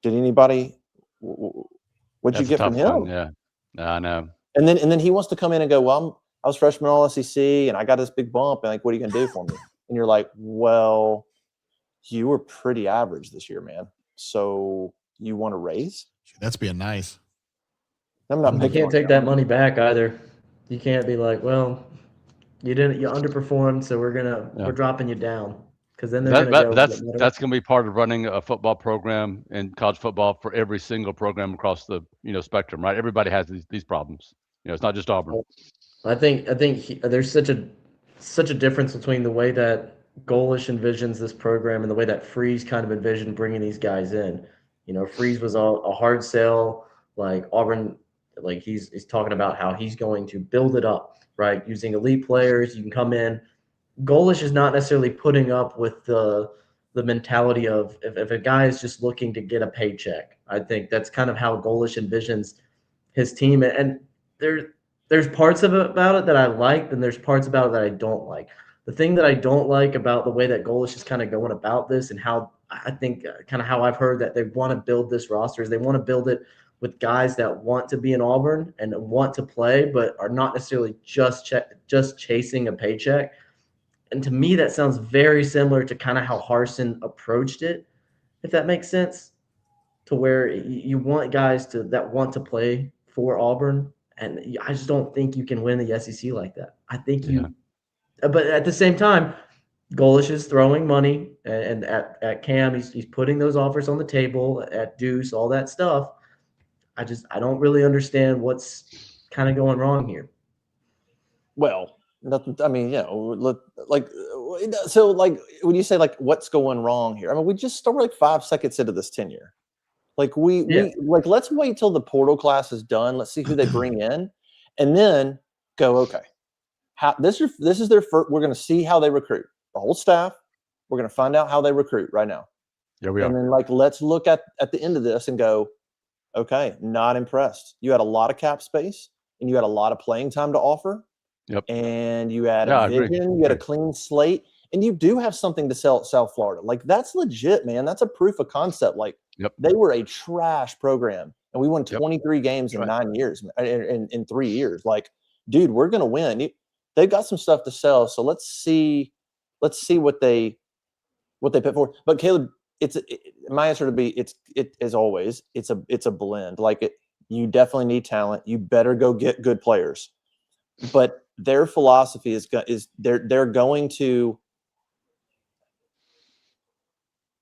Speaker 1: Did anybody? What'd you get from him?
Speaker 3: Yeah, I know.
Speaker 1: And then he wants to come in and go, well, I was freshman all SEC, and I got this big bump, and like, what are you gonna do for me? And you're like, well, you were pretty average this year, man. So you want a raise?
Speaker 2: That's being nice.
Speaker 4: You can't take that money back either. You can't be like, well, you underperformed, so we're dropping you down, because then they're
Speaker 3: that's going to be part of running a football program in college football for every single program across the spectrum, right? Everybody has these problems. It's not just Auburn.
Speaker 4: I think there's such a difference between the way that Golish envisions this program and the way that Freeze kind of envisioned bringing these guys in. Freeze was a hard sell, like Auburn. Like he's talking about how he's going to build it up, right? Using elite players, you can come in. Golish is not necessarily putting up with the mentality of if a guy is just looking to get a paycheck. I think that's kind of how Golish envisions his team. And there's parts about it that I like, and there's parts about it that I don't like. The thing that I don't like about the way that Golish is kind of going about this, and how I think kind of how I've heard that they want to build this roster, is they want to build it with guys that want to be in Auburn and want to play, but are not necessarily just chasing a paycheck. And to me, that sounds very similar to kind of how Harsin approached it, if that makes sense, to where you want guys that want to play for Auburn, and I just don't think you can win the SEC like that. I think but at the same time, Golish is throwing money, and at Cam, he's putting those offers on the table, at Deuce, all that stuff. I don't really understand what's kind of going wrong here.
Speaker 1: Well, nothing. I mean, like so, like when you say like what's going wrong here, I mean, we just started like 5 seconds into this tenure. Like we like let's wait till the portal class is done. Let's see who they bring in, and then go. Okay, this is their first. We're going to see how they recruit the whole staff. We're going to find out how they recruit right now.
Speaker 3: Yeah, we are.
Speaker 1: And then like let's look at the end of this and go, okay, not impressed. You had a lot of cap space and you had a lot of playing time to offer.
Speaker 3: Yep.
Speaker 1: And you had a vision, you had a clean slate, and you do have something to sell at South Florida. Like that's legit, man. That's a proof of concept. Like they were a trash program, and we won 23 games in 9 years, in 3 years. Like, dude, we're gonna win. They've got some stuff to sell, so let's see what they put forward. But Caleb, my answer to be as always, it's a blend. Like you definitely need talent. You better go get good players, but their philosophy is they're going to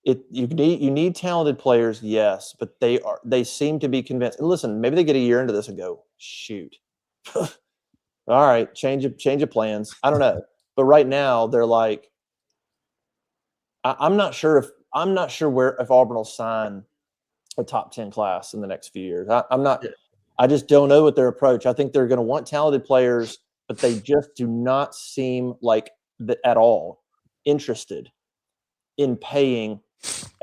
Speaker 1: it. You need talented players, yes, but they seem to be convinced. And listen, maybe they get a year into this and go, shoot, all right, change of plans. I don't know, but right now they're like, I'm not sure if Auburn will sign a top 10 class in the next few years. I'm not. I just don't know what their approach. I think they're going to want talented players, but they just do not seem like at all interested in paying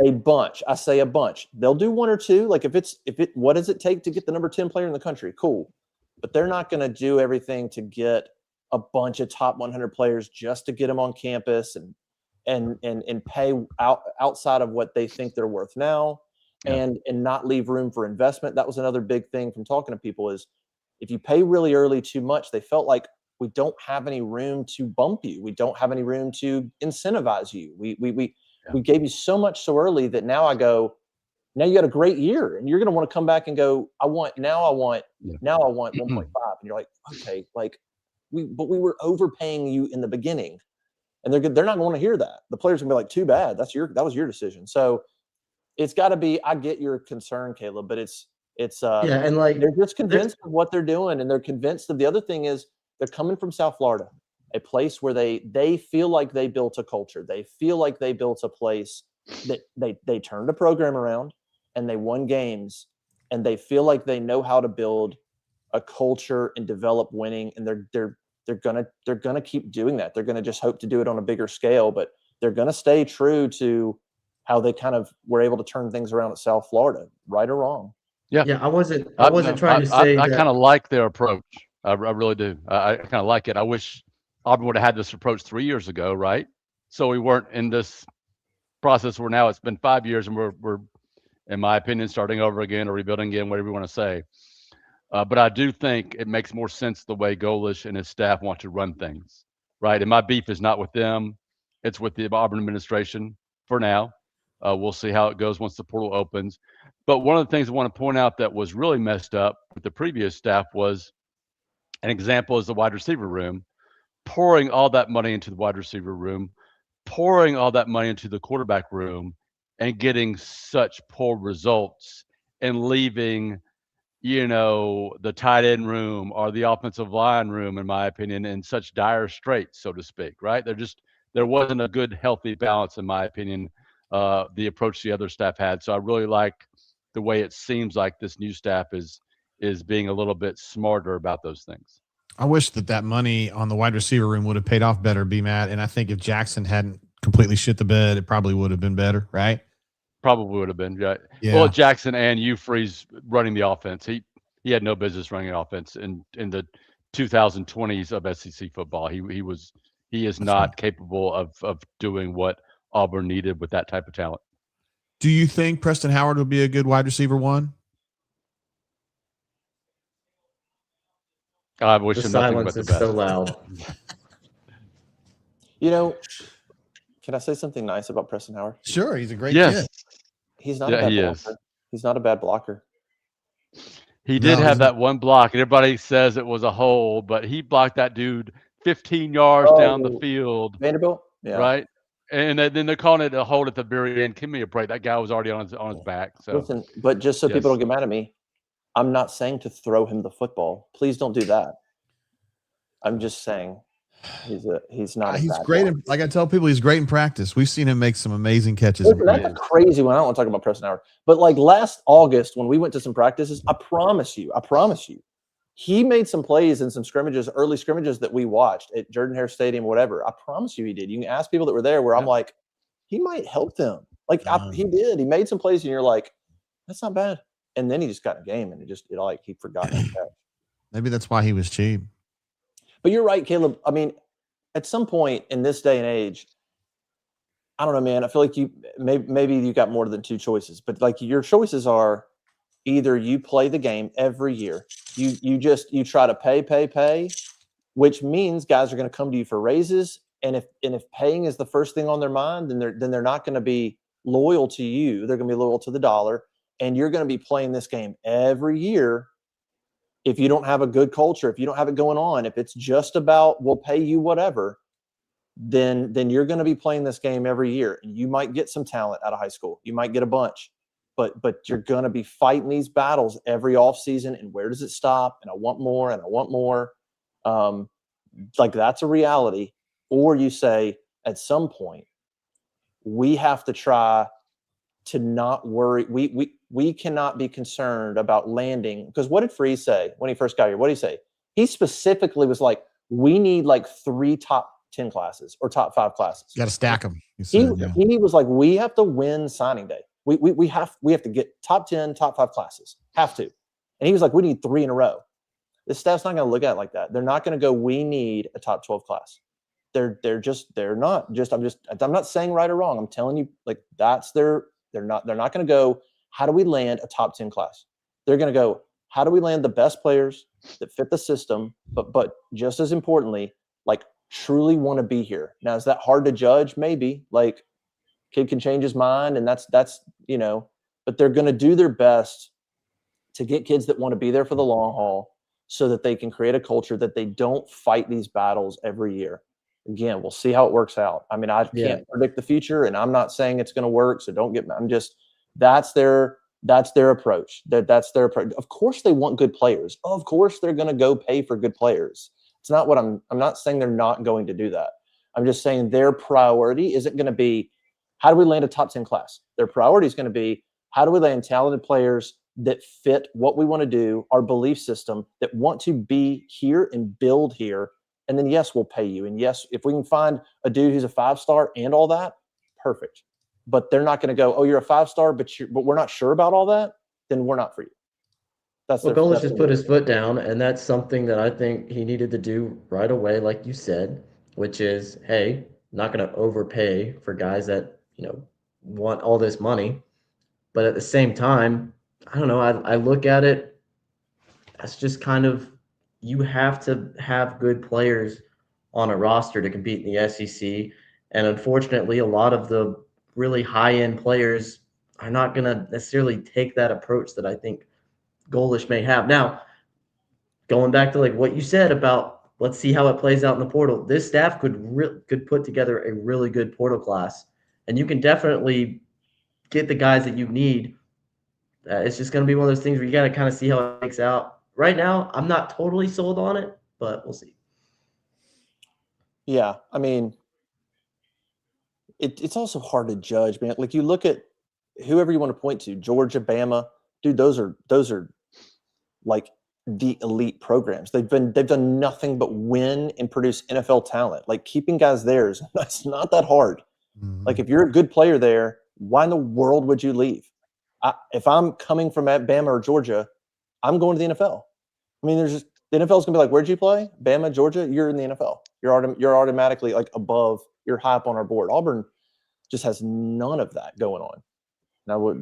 Speaker 1: a bunch. I say a bunch. They'll do one or two. Like what does it take to get the number 10 player in the country? Cool. But they're not going to do everything to get a bunch of top 100 players just to get them on campus and pay outside of what they think they're worth now. And not leave room for investment. That was another big thing from talking to people is if you pay really early too much, they felt like we don't have any room to bump you. We don't have any room to incentivize you. We gave you so much so early that now you got a great year and you're going to want to come back and go, I want 1.5. And you're like, okay, like we were overpaying you in the beginning, and they're not going to hear that. The players are going to be like, too bad. That was your decision. So it's got to be. I get your concern, Caleb, but it's
Speaker 4: and like
Speaker 1: they're just convinced of what they're doing, and they're convinced of the other thing is they're coming from South Florida, a place where they feel like they built a culture. They feel like they built a place that they turned a program around and they won games, and they feel like they know how to build a culture and develop winning, and they're gonna keep doing that. They're gonna just hope to do it on a bigger scale, but they're gonna stay true to how they kind of were able to turn things around at South Florida, right or wrong.
Speaker 4: Yeah. I wasn't trying to say
Speaker 3: I kind of like their approach. I really do. I kind of like it. I wish Auburn would have had this approach 3 years ago, right? So we weren't in this process where now it's been 5 years and we're, in my opinion, starting over again or rebuilding again, whatever you want to say. But I do think it makes more sense the way Golish and his staff want to run things, right? And my beef is not with them. It's with the Auburn administration for now. We'll see how it goes once the portal opens. But one of the things I want to point out that was really messed up with the previous staff was an example is the wide receiver room, pouring all that money into the wide receiver room, pouring all that money into the quarterback room, and getting such poor results and leaving, the tight end room or the offensive line room, in my opinion, in such dire straits, so to speak, right? There wasn't a good, healthy balance, in my opinion, the approach the other staff had. So I really like the way it seems like this new staff is being a little bit smarter about those things.
Speaker 2: I wish that money on the wide receiver room would have paid off better, B-Matt. And I think if Jackson hadn't completely shit the bed, it probably would have been better, right?
Speaker 3: Probably would have been. Yeah. Well, Jackson and Freeze running the offense. He had no business running an offense in the 2020s of SEC football. He is not capable of doing what Auburn needed with that type of talent.
Speaker 2: Do you think Preston Howard would be a good wide receiver one?
Speaker 3: I wish
Speaker 4: the
Speaker 3: him nothing but
Speaker 4: silence
Speaker 3: the
Speaker 4: is
Speaker 3: best.
Speaker 4: so loud.
Speaker 1: Can I say something nice about Preston Howard?
Speaker 2: Sure, he's a great kid.
Speaker 1: He's not a bad blocker.
Speaker 3: Is.
Speaker 1: He's not a bad blocker.
Speaker 3: He did
Speaker 2: No,
Speaker 3: have that one block, and everybody says it was a hole, but he blocked that dude 15 yards down the field,
Speaker 1: Vanderbilt. Yeah.
Speaker 3: right? And then they're calling it a hold at the very end. Give me a break. That guy was already on his back. So
Speaker 1: Listen, but just so people don't get mad at me, I'm not saying to throw him the football. Please don't do that. I'm just saying he's not.
Speaker 2: He's great. Like I tell people, he's great in practice. We've seen him make some amazing catches.
Speaker 1: Listen, that's a crazy one. I don't want to talk about Preston Howard, but like last August when we went to some practices, I promise you, he made some plays in some scrimmages, early scrimmages that we watched at Jordan-Hare Stadium, whatever. I promise you he did. You can ask people that were there where I'm like, he might help them. Like he did. He made some plays and you're like, that's not bad. And then he just got in a game and he forgot that.
Speaker 2: Maybe that's why he was cheap.
Speaker 1: But you're right, Caleb. I mean, at some point in this day and age, I don't know, man. I feel like maybe you got more than two choices, but like your choices are either you play the game every year, you try to pay, which means guys are going to come to you for raises, and if paying is the first thing on their mind, then they're not going to be loyal to you. They're going to be loyal to the dollar, and you're going to be playing this game every year. If you don't have a good culture, if you don't have it going on, if it's just about we'll pay you whatever, then you're going to be playing this game every year. And you might get some talent out of high school. You might get a bunch, but you're going to be fighting these battles every offseason. And where does it stop? And I want more, and I want more. Like that's a reality. Or you say at some point, we have to try to not worry. We cannot be concerned about landing. Because what did Freeze say when he first got here? What did he say? He specifically was like, we need like 3 top 10 classes or top 5 classes.
Speaker 2: You got to stack them.
Speaker 1: He was like, we have to win signing day. We have to get top 10, top 5 classes. Have to. And he was like, we need 3 in a row. The staff's not going to look at it like that. They're not going to go, we need a top 12 class. They're not. I'm not saying right or wrong. I'm telling you, like they're not going to go, how do we land a top 10 class? They're going to go, how do we land the best players that fit the system, but just as importantly, like truly want to be here. Now, is that hard to judge? Maybe. Like kid can change his mind, and that's but they're going to do their best to get kids that want to be there for the long haul so that they can create a culture that they don't fight these battles every year. Again, we'll see how it works out. I mean, I can't predict the future, and I'm not saying it's going to work, so don't get – I'm just – that's their approach. That's their approach. Of course they want good players. Of course they're going to go pay for good players. It's not what I'm not saying they're not going to do that. I'm just saying their priority isn't going to be how do we land a top 10 class? Their priority is going to be how do we land talented players that fit what we want to do, our belief system, that want to be here and build here. And then, yes, we'll pay you. And yes, if we can find a dude who's a 5-star and all that, perfect. But they're not going to go, oh, you're a 5-star, but we're not sure about all that. Then we're not for you.
Speaker 4: Golich just put his foot down, and that's something that I think he needed to do right away, like you said, which is, hey, not going to overpay for guys that, want all this money. But at the same time, I don't know, I look at it as just kind of, you have to have good players on a roster to compete in the SEC. And unfortunately, a lot of the really high-end players are not going to necessarily take that approach that I think Golich may have. Now, going back to like what you said about let's see how it plays out in the portal, this staff could put together a really good portal class, and you can definitely get the guys that you need. It's just going to be one of those things where you got to kind of see how it makes out. Right now, I'm not totally sold on it, but we'll see.
Speaker 1: Yeah, I mean, it's also hard to judge, man. Like you look at whoever you want to point to, Georgia, Bama, dude, those are like the elite programs. They've done nothing but win and produce NFL talent. Like keeping guys there that's not that hard. Mm-hmm. Like if you're a good player there, why in the world would you leave? If I'm coming from Bama or Georgia, I'm going to the NFL. I mean, the NFL is going to be like, where'd you play? Bama, Georgia, you're in the NFL. You're automatically like above, you're high up on our board. Auburn just has none of that going on. Now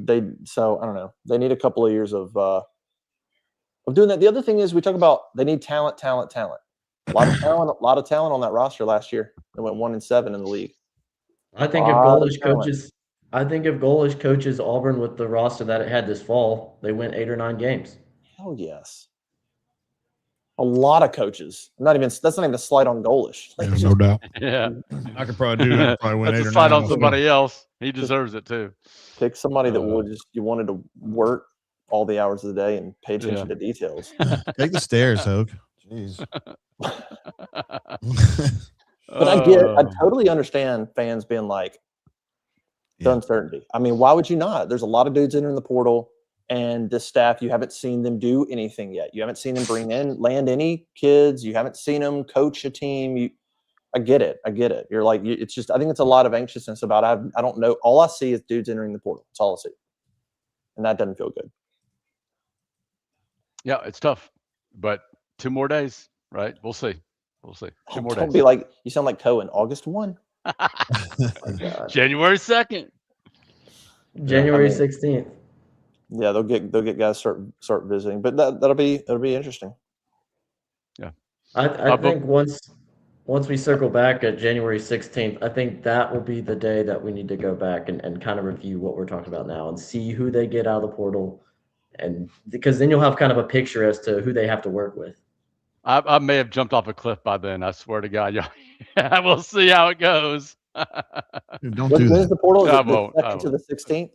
Speaker 1: so I don't know. They need a couple of years of doing that. The other thing is we talk about they need talent. A lot of talent on that roster last year. They went 1-7 in the league.
Speaker 4: I think if Golich coaches Auburn with the roster that it had this fall, they win 8 or 9 games.
Speaker 1: Hell yes. A lot of coaches. That's not even a slight on Golish. Like,
Speaker 2: No doubt.
Speaker 3: Yeah.
Speaker 2: I could probably do that. I'd probably win
Speaker 3: That's
Speaker 2: 8
Speaker 3: a
Speaker 2: or
Speaker 3: slide
Speaker 2: 9
Speaker 3: on
Speaker 2: myself.
Speaker 3: somebody else. He deserves it too.
Speaker 1: pick somebody that you wanted to work all the hours of the day and pay attention to details.
Speaker 2: Take the stairs, Hoke. Jeez.
Speaker 1: But I totally understand fans being like, the uncertainty. I mean, why would you not? There's a lot of dudes entering the portal, and this staff, you haven't seen them do anything yet. You haven't seen them land any kids. You haven't seen them coach a team. I get it. You're like, it's just, I think it's a lot of anxiousness about, I don't know. All I see is dudes entering the portal. That's all I see. And that doesn't feel good.
Speaker 3: Yeah, it's tough, but 2 more days, right? We'll see. 2 more days.
Speaker 1: Don't be like, you sound like Cohen, August 1.
Speaker 3: January 2nd.
Speaker 4: January 16th.
Speaker 1: Yeah, they'll get guys start visiting, but that'll be interesting.
Speaker 3: Yeah,
Speaker 4: I think once we circle back at January 16th, I think that will be the day that we need to go back and kind of review what we're talking about now and see who they get out of the portal, and because then you'll have kind of a picture as to who they have to work with.
Speaker 3: I may have jumped off a cliff by then. I swear to God, yeah. We'll see how it goes.
Speaker 2: Don't do that.
Speaker 1: When's the portal? Is
Speaker 3: I
Speaker 1: it the
Speaker 3: won't.
Speaker 1: 2nd to the 16th?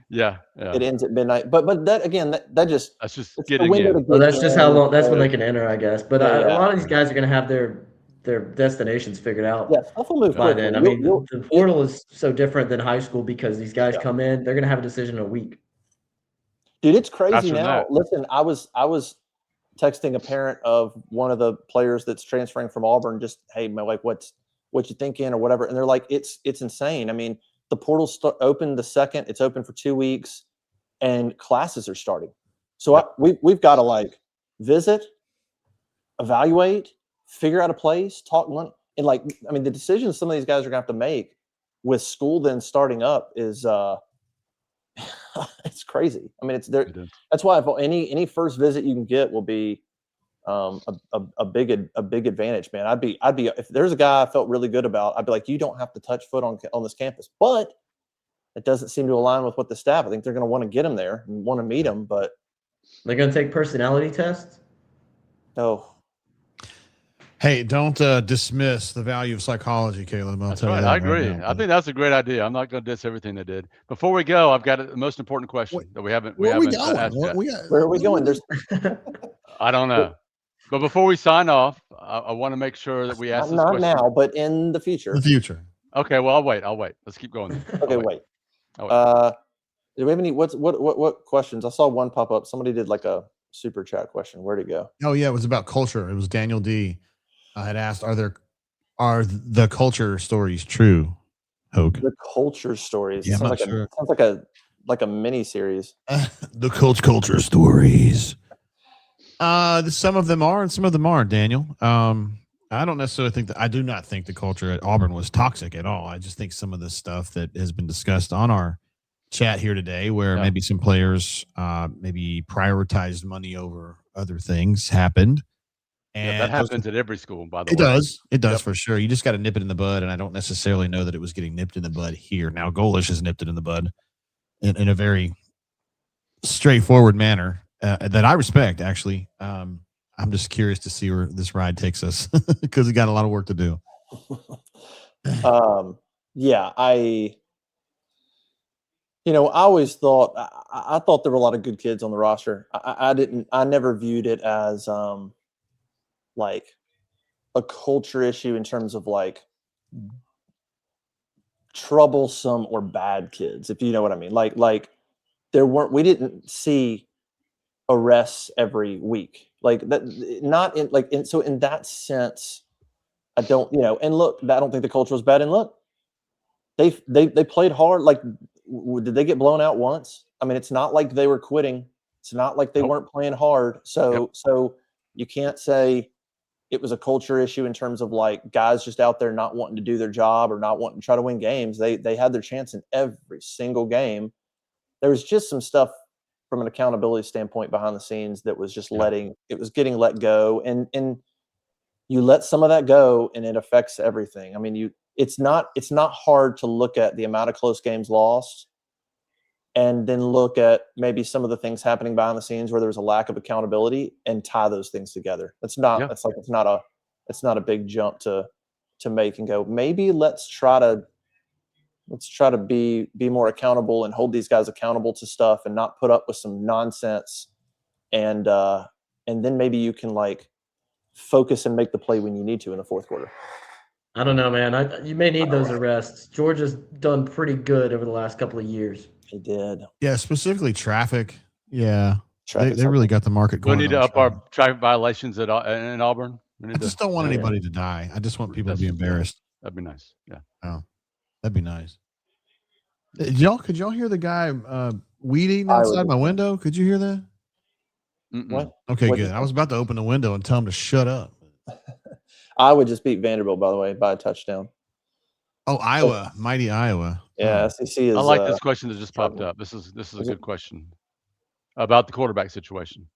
Speaker 3: Yeah.
Speaker 1: It ends at midnight. But that again, that's just
Speaker 3: getting in.
Speaker 4: Well, that's just how long. That's when they can enter, I guess. But
Speaker 1: Yeah.
Speaker 4: a lot of these guys are going to have their destinations figured out.
Speaker 1: Yeah, stuff will move
Speaker 4: by
Speaker 1: quickly.
Speaker 4: then. I mean, the portal is so different than high school because these guys come in, they're going to have a decision in a week.
Speaker 1: Dude, it's crazy
Speaker 3: Faster than
Speaker 1: now.
Speaker 3: that.
Speaker 1: Listen, I was texting a parent of one of the players that's transferring from Auburn, just, hey, man, like, what you thinking or whatever, and they're like, it's insane. I mean, the portal's open the 2nd. It's open for 2 weeks, and classes are starting. So we've got to like visit, evaluate, figure out a place, talk, and like, I mean, the decisions some of these guys are gonna have to make with school then starting up is it's crazy. I mean, it's there. That's why any first visit you can get will be a big advantage, man. I'd be if there's a guy I felt really good about, I'd be like, you don't have to touch foot on this campus, but it doesn't seem to align with what the staff. I think they're going to want to get him there and want to meet him, but
Speaker 4: they're going to take personality tests.
Speaker 1: No.
Speaker 2: Hey, don't dismiss the value of psychology, Caleb.
Speaker 3: That's right. I agree. I think that's a great idea. I'm not going to diss everything they did. Before we go, I've got the most important question that we haven't asked yet.
Speaker 1: Where are we going?
Speaker 3: I don't know. But before we sign off, I want to make sure that we ask this question.
Speaker 1: Not now, but in the future.
Speaker 3: Okay, well, I'll wait. Let's keep going.
Speaker 1: Okay, wait. Do we have any what questions? I saw one pop up. Somebody did like a super chat question. Where'd it go?
Speaker 2: Oh yeah, it was about culture. It was Daniel D. had asked, are the culture stories true, Hoke?
Speaker 1: The culture stories.
Speaker 2: Yeah,
Speaker 1: sounds like a mini series.
Speaker 2: The culture stories. Some of them are and some of them aren't, Daniel. I don't necessarily think I do not think the culture at Auburn was toxic at all. I just think some of the stuff that has been discussed on our chat here today, where maybe some players maybe prioritized money over other things, happened. And
Speaker 3: that happens at every school, by the way.
Speaker 2: It does for sure. You just got to nip it in the bud, and I don't necessarily know that it was getting nipped in the bud here. Now, Golish has nipped it in the bud in a very straightforward manner that I respect, actually. I'm just curious to see where this ride takes us because we got a lot of work to do.
Speaker 1: Yeah, I always thought I thought there were a lot of good kids on the roster. I never viewed it as like a culture issue in terms of like troublesome or bad kids, if you know what I mean. Like we didn't see arrests every week. Like that, not in like, so in that sense, I don't, and look, I don't think the culture was bad. And look, they played hard. Like, did they get blown out once? I mean, it's not like they were quitting. It's not like they weren't playing hard. So you can't say it was a culture issue in terms of like guys just out there not wanting to do their job or not wanting to try to win games. They had their chance in every single game. There was just some stuff from an accountability standpoint behind the scenes that was just getting let go, and you let some of that go and it affects everything. I mean, it's not hard to look at the amount of close games lost and then look at maybe some of the things happening behind the scenes where there's a lack of accountability and tie those things together. It's not a big jump to make and go, maybe let's try to be more accountable and hold these guys accountable to stuff and not put up with some nonsense. And then maybe you can like focus and make the play when you need to in the fourth quarter.
Speaker 4: I don't know, man. You may need those arrests. Georgia's done pretty good over the last couple of years.
Speaker 1: They did.
Speaker 2: Yeah, specifically traffic. Yeah.
Speaker 1: Traffic's
Speaker 2: They really got the market
Speaker 3: We
Speaker 2: going.
Speaker 3: need to up our traffic violations in Auburn.
Speaker 2: I just don't want anybody to die. I just want people to be embarrassed.
Speaker 3: That'd be nice. Yeah.
Speaker 2: Oh, that'd be nice. Could y'all hear the guy weed eating outside my window? Could you hear that?
Speaker 1: What?
Speaker 2: Okay, good. I was about to open the window and tell him to shut up.
Speaker 1: I would just beat Vanderbilt, by the way, by a touchdown.
Speaker 2: Oh, Iowa, mighty Iowa.
Speaker 1: Yeah, SEC is.
Speaker 3: I like this question that just popped up. This is a good question about the quarterback situation.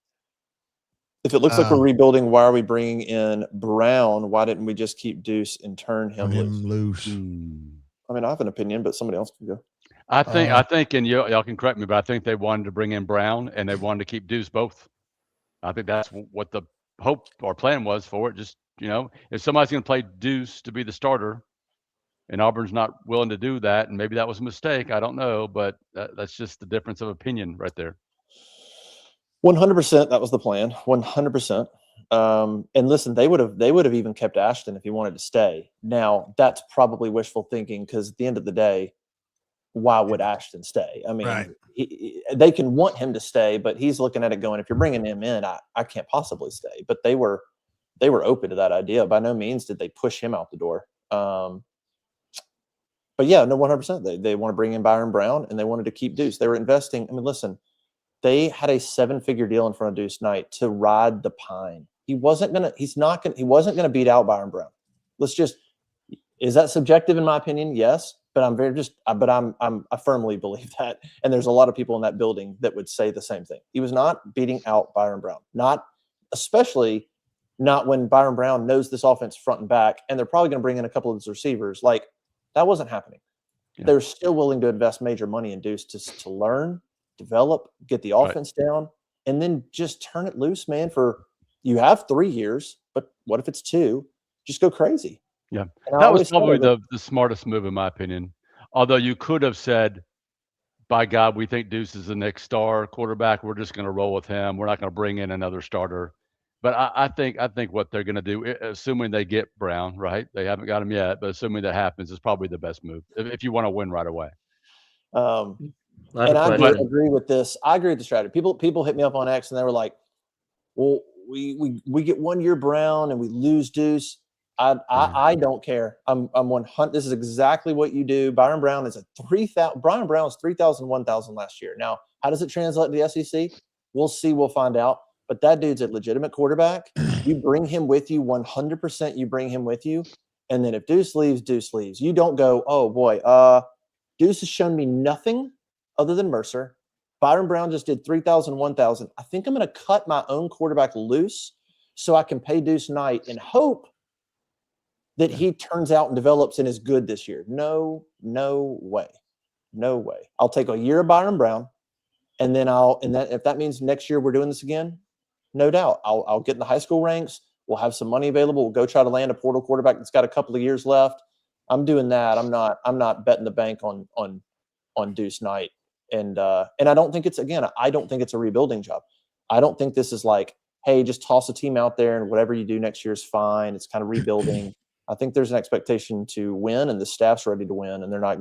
Speaker 1: If it looks like we're rebuilding, why are we bringing in Brown? Why didn't we just keep Deuce and turn him loose?
Speaker 2: loose?
Speaker 1: I mean, I have an opinion, but somebody else can go.
Speaker 3: I think, and y'all can correct me, but I think they wanted to bring in Brown and they wanted to keep Deuce both. I think that's what the hope or plan was for it. Just, if somebody's going to play Deuce to be the starter and Auburn's not willing to do that, and maybe that was a mistake, I don't know, but that's just the difference of opinion right there.
Speaker 1: 100%, that was the plan. 100%. And listen, they would have even kept Ashton if he wanted to stay. Now, that's probably wishful thinking because at the end of the day, why would Ashton stay? I mean,
Speaker 2: Right.
Speaker 1: They can want him to stay, but he's looking at it going, if you're bringing him in, I can't possibly stay. But they were open to that idea. By no means did they push him out the door. But yeah, no, 100%. They want to bring in Byron Brown and they wanted to keep Deuce. They were investing. I mean, listen, they had a 7-figure deal in front of Deuce Knight to ride the pine. He wasn't going to beat out Byron Brown. Is that subjective in my opinion? Yes. But I firmly believe that. And there's a lot of people in that building that would say the same thing. He was not beating out Byron Brown, especially not when Byron Brown knows this offense front and back, and they're probably going to bring in a couple of his receivers. Like, that wasn't happening. Yeah. They're still willing to invest major money in Deuce to learn, develop, get the offense down, and then just turn it loose, man. You have 3 years, but what if it's 2? Just go crazy.
Speaker 3: Yeah, that was probably the smartest move in my opinion. Although you could have said, by God, we think Deuce is the next star quarterback. We're just going to roll with him. We're not going to bring in another starter. But I think what they're going to do, assuming they get Brown, right? They haven't got him yet, but assuming that happens, is probably the best move if you want to win right away.
Speaker 1: And I agree with this. I agree with the strategy. People hit me up on X and they were like, well, we get 1 year Brown and we lose Deuce. I don't care. I'm 100. This is exactly what you do. Byron Brown is Byron Brown was 3,000, 1,000 last year. Now, how does it translate to the SEC? We'll see. We'll find out. But that dude's a legitimate quarterback. You bring him with you 100%. You bring him with you, and then if Deuce leaves, Deuce leaves. You don't go, oh boy, Deuce has shown me nothing other than Mercer. Byron Brown just did 3,000, 1,000. I think I'm going to cut my own quarterback loose so I can pay Deuce Knight and hope that he turns out and develops and is good this year. No way. No way. I'll take a year of Byron Brown, and then if that means next year we're doing this again, no doubt. I'll get in the high school ranks. We'll have some money available. We'll go try to land a portal quarterback that's got a couple of years left. I'm doing that. I'm not betting the bank on Deuce Knight. And I don't think it's a rebuilding job. I don't think this is like, hey, just toss a team out there and whatever you do next year is fine. It's kind of rebuilding. I think there's an expectation to win, and the staff's ready to win, and they're not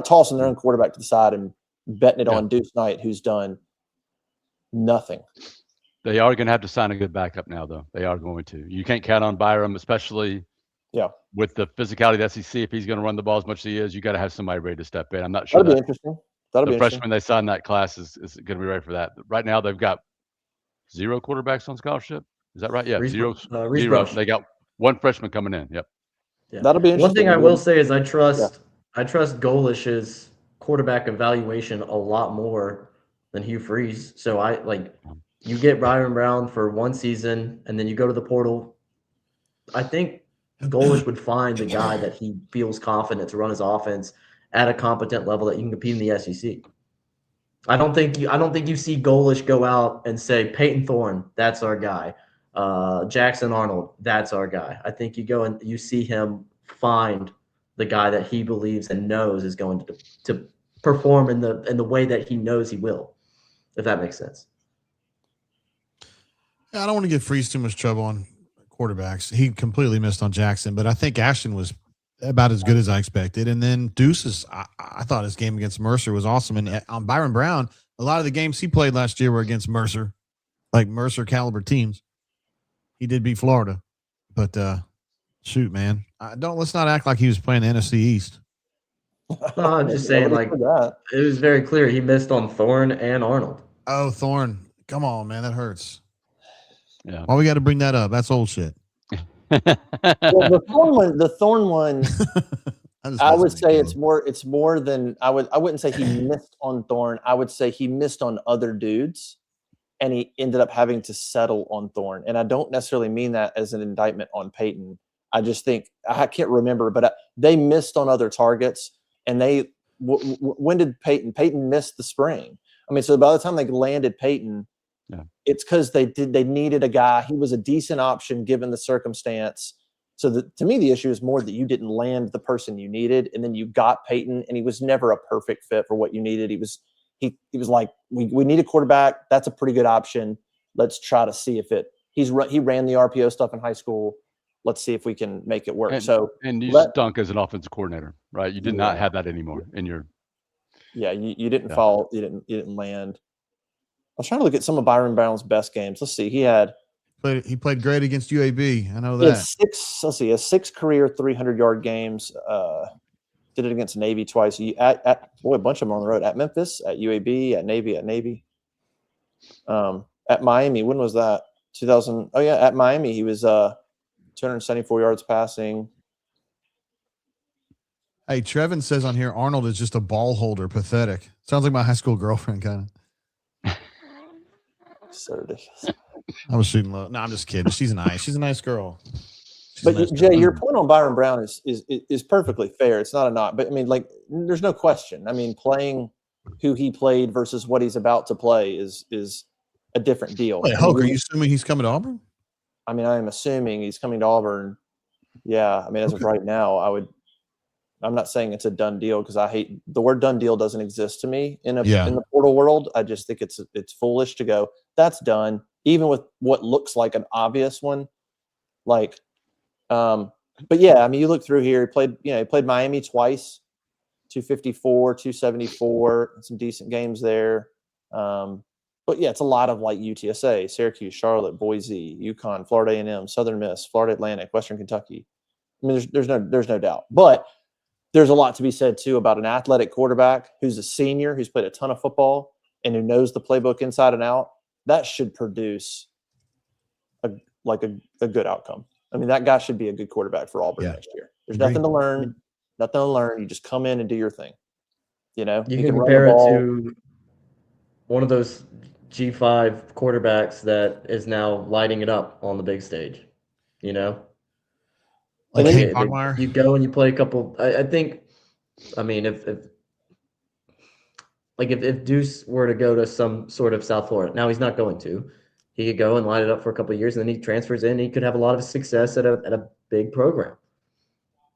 Speaker 1: tossing their own quarterback to the side and betting it on Deuce Knight, who's done nothing.
Speaker 3: They are going to have to sign a good backup now, though. They are going to. You can't count on Byram, especially with the physicality of the SEC. If he's going to run the ball as much as he is, you got to have somebody ready to step in. I'm not sure.
Speaker 1: That'll be interesting. The
Speaker 3: freshman they signed that class is going to be ready for that. Right now, they've got 0 quarterbacks on scholarship. Is that right? Yeah, zero. They got 1 freshman coming in. Yep.
Speaker 4: Yeah.
Speaker 1: That'll be interesting.
Speaker 4: One thing I will say is I trust Golish's quarterback evaluation a lot more than Hugh Freeze. So you get Byron Brown for 1 season and then you go to the portal. I think Golish would find the guy that he feels confident to run his offense at a competent level that you can compete in the SEC. I don't think you see Golish go out and say Peyton Thorne, that's our guy. Jackson Arnold, that's our guy. I think you go and you see him find the guy that he believes and knows is going to perform in the way that he knows he will, if that makes sense.
Speaker 2: I don't want to give Freeze too much trouble on quarterbacks. He completely missed on Jackson, but I think Ashton was about as good as I expected. And then Deuces, I thought his game against Mercer was awesome. And on Byron Brown, a lot of the games he played last year were against Mercer, like Mercer caliber teams. He did beat Florida, but shoot, man, let's not act like he was playing the NFC East.
Speaker 4: No, I'm just saying, like, it was very clear he missed on Thorne and Arnold.
Speaker 2: Oh, Thorne. Come on, man. That hurts.
Speaker 3: Yeah.
Speaker 2: Why we got to bring that up? That's old shit.
Speaker 1: Well, the Thorne one, I would say it's more than I wouldn't say he missed on Thorne. I would say he missed on other dudes, and he ended up having to settle on Thorne. And I don't necessarily mean that as an indictment on Peyton. I just think I can't remember, but they missed on other targets. And when did Peyton? Peyton missed the spring. I mean, so by the time they landed Peyton, it's because they needed a guy. He was a decent option given the circumstance. So to me, the issue is more that you didn't land the person you needed, and then you got Peyton, and he was never a perfect fit for what you needed. He was like, we need a quarterback. That's a pretty good option. Let's try to see if he ran the RPO stuff in high school. Let's see if we can make it work.
Speaker 3: And you stunk as an offensive coordinator, right? You did not have that anymore in your.
Speaker 1: Yeah, you didn't fall. You didn't land. I was trying to look at some of Byron Brown's best games. Let's see. He played
Speaker 2: great against UAB. I know that.
Speaker 1: He has 6 career 300-yard games. Did it against Navy twice. A bunch of them on the road. At Memphis, at UAB, at Navy. At Miami, when was that? 2000. Oh yeah, at Miami, he was 274 yards passing.
Speaker 2: Hey, Trevin says on here, Arnold is just a ball holder. Pathetic. Sounds like my high school girlfriend, kind of.
Speaker 1: So ridiculous.
Speaker 2: I was shooting low. No, I'm just kidding. She's a nice girl.
Speaker 1: Jay, your point on Byron Brown is perfectly fair. It's not a knock, but I mean, like, there's no question. I mean, playing who he played versus what he's about to play is a different deal.
Speaker 2: Wait, Hoke, are you assuming he's coming to Auburn?
Speaker 1: I mean, I am assuming he's coming to Auburn. Yeah, I mean, as of right now, I'm not saying it's a done deal because I hate the word done deal doesn't exist to me in the portal world. I just think it's foolish to go, that's done, even with what looks like an obvious one. Like, but yeah, I mean, you look through here, he played Miami twice, 254, 274, some decent games there. But yeah, it's a lot of like UTSA, Syracuse, Charlotte, Boise, UConn, Florida A&M, Southern Miss, Florida Atlantic, Western Kentucky. I mean, there's no doubt, but there's a lot to be said too about an athletic quarterback who's a senior, who's played a ton of football and who knows the playbook inside and out. That should produce a good outcome. I mean, that guy should be a good quarterback for Auburn next year. There's nothing to learn. You just come in and do your thing. You know,
Speaker 4: you can compare it to one of those G5 quarterbacks that is now lighting it up on the big stage. You know.
Speaker 2: Like
Speaker 4: you go and you play a couple. I think, I mean, if Deuce were to go to some sort of South Florida, now he's not going to. He could go and light it up for a couple of years, and then he transfers in. And he could have a lot of success at a big program.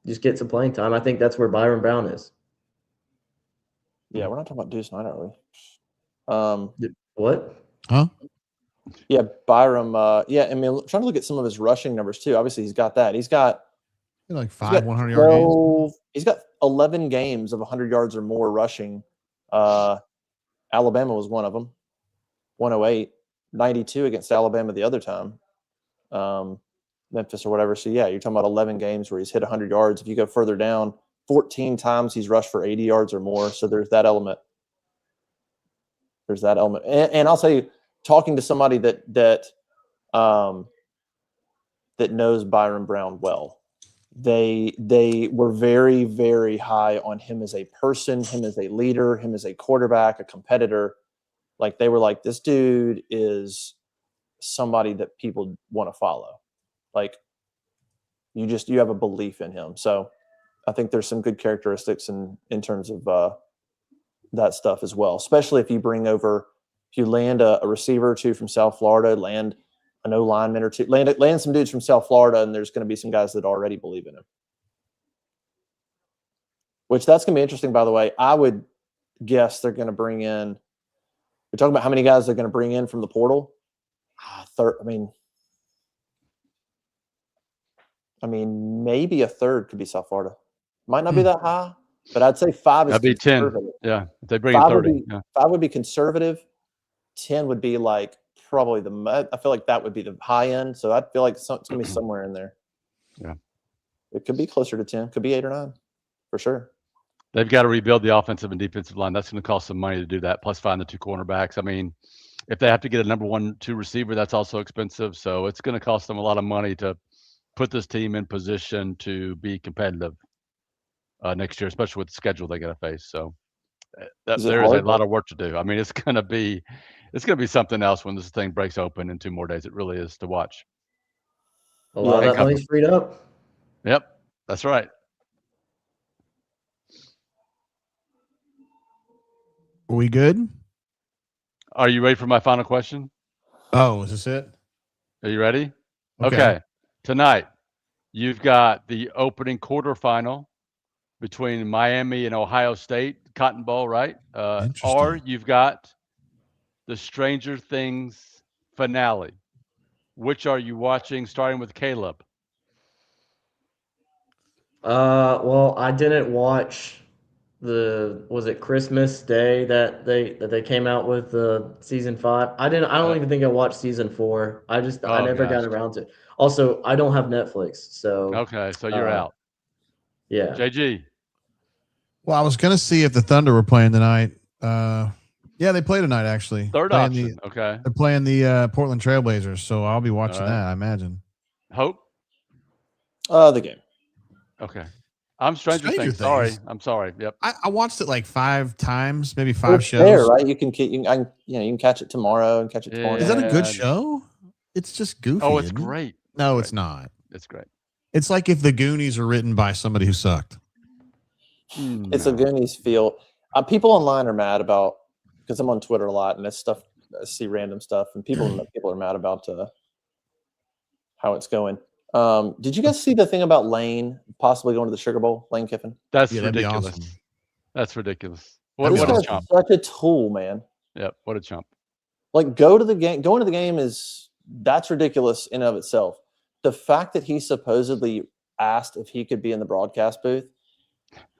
Speaker 4: Just get some playing time. I think that's where Byron Brown is.
Speaker 1: Yeah, we're not talking about Deuce Knight, are we?
Speaker 4: What?
Speaker 2: Huh?
Speaker 1: Yeah, Byram. Yeah, I mean, trying to look at some of his rushing numbers too. Obviously, he's got that. He's got
Speaker 2: like 5 100-yard games.
Speaker 1: He's got 11 games of 100 yards or more rushing. Alabama was one of them. 108, 92 against Alabama the other time. Memphis or whatever. So yeah, you're talking about 11 games where he's hit 100 yards. If you go further down, 14 times he's rushed for 80 yards or more. So there's that element. And I'll say, talking to somebody that knows Byron Brown well, they were very, very high on him as a person, him as a leader, him as a quarterback, a competitor. Like, they were like, this dude is somebody that people want to follow. Like, you have a belief in him. So I think there's some good characteristics in terms of that stuff as well, especially if you land a receiver or two from South Florida, land an O-lineman or two, land some dudes from South Florida, and there's going to be some guys that already believe in him. Which that's going to be interesting, by the way. I would guess they're going to bring in – we're talking about how many guys they're going to bring in from the portal. Maybe a third could be South Florida. Might not be that high, but I'd say 5 is
Speaker 3: That'd be 10. Yeah, if they bring in 30.
Speaker 1: 5 would be conservative. 10 would be like probably I feel like that would be the high end. So I feel like it's going to be somewhere in there.
Speaker 3: Yeah.
Speaker 1: It could be closer to 10. Could be 8 or 9 for sure.
Speaker 3: They've got to rebuild the offensive and defensive line. That's going to cost some money to do that, plus find the 2 cornerbacks. I mean, if they have to get a number 1, 2 receiver, that's also expensive. So it's going to cost them a lot of money to put this team in position to be competitive next year, especially with the schedule they got to face. So there is a lot of work to do. I mean, it's going to be something else when this thing breaks open in 2 more days. It really is to watch.
Speaker 4: A lot of that money's freed up.
Speaker 3: Yep, that's right.
Speaker 2: Are we good?
Speaker 3: Are you ready for my final question?
Speaker 2: Oh, is this it?
Speaker 3: Are you ready? Okay. Tonight, you've got the opening quarterfinal between Miami and Ohio State, Cotton Bowl, right? Or you've got the Stranger Things finale. Which are you watching, starting with Caleb?
Speaker 4: Well, I didn't watch was it Christmas Day that they came out with season 5? I don't even think I watched season 4. I never got around to it. Also, I don't have Netflix, so
Speaker 3: okay, so you're out.
Speaker 4: Yeah.
Speaker 3: JG.
Speaker 2: Well, I was gonna see if the Thunder were playing tonight. Yeah, they play tonight actually.
Speaker 3: Third option. Okay.
Speaker 2: They're playing the Portland Trailblazers, so I'll be watching that, I imagine.
Speaker 3: Hope?
Speaker 1: The game.
Speaker 3: Okay. I'm Stranger Things. Sorry. I'm sorry. Yep.
Speaker 2: I watched it like 5 times, maybe 5 shows.
Speaker 1: Fair, right? You can catch it tomorrow and catch it tomorrow.
Speaker 2: Is that a good show? It's just goofy.
Speaker 3: Oh, it's great.
Speaker 2: No, it's not.
Speaker 3: It's great.
Speaker 2: It's like if the Goonies are written by somebody who sucked.
Speaker 1: It's a Goonies feel. People online are mad about, because I'm on Twitter a lot and this stuff, I see random stuff, and people are mad about how it's going. Did you guys see the thing about Lane possibly going to the Sugar Bowl? Lane Kiffin.
Speaker 3: That's ridiculous. Awesome. That's ridiculous. What
Speaker 1: a chump! Such a tool, man.
Speaker 3: Yep. What a chump.
Speaker 1: Like going to the game that's ridiculous in and of itself. The fact that he supposedly asked if he could be in the broadcast booth,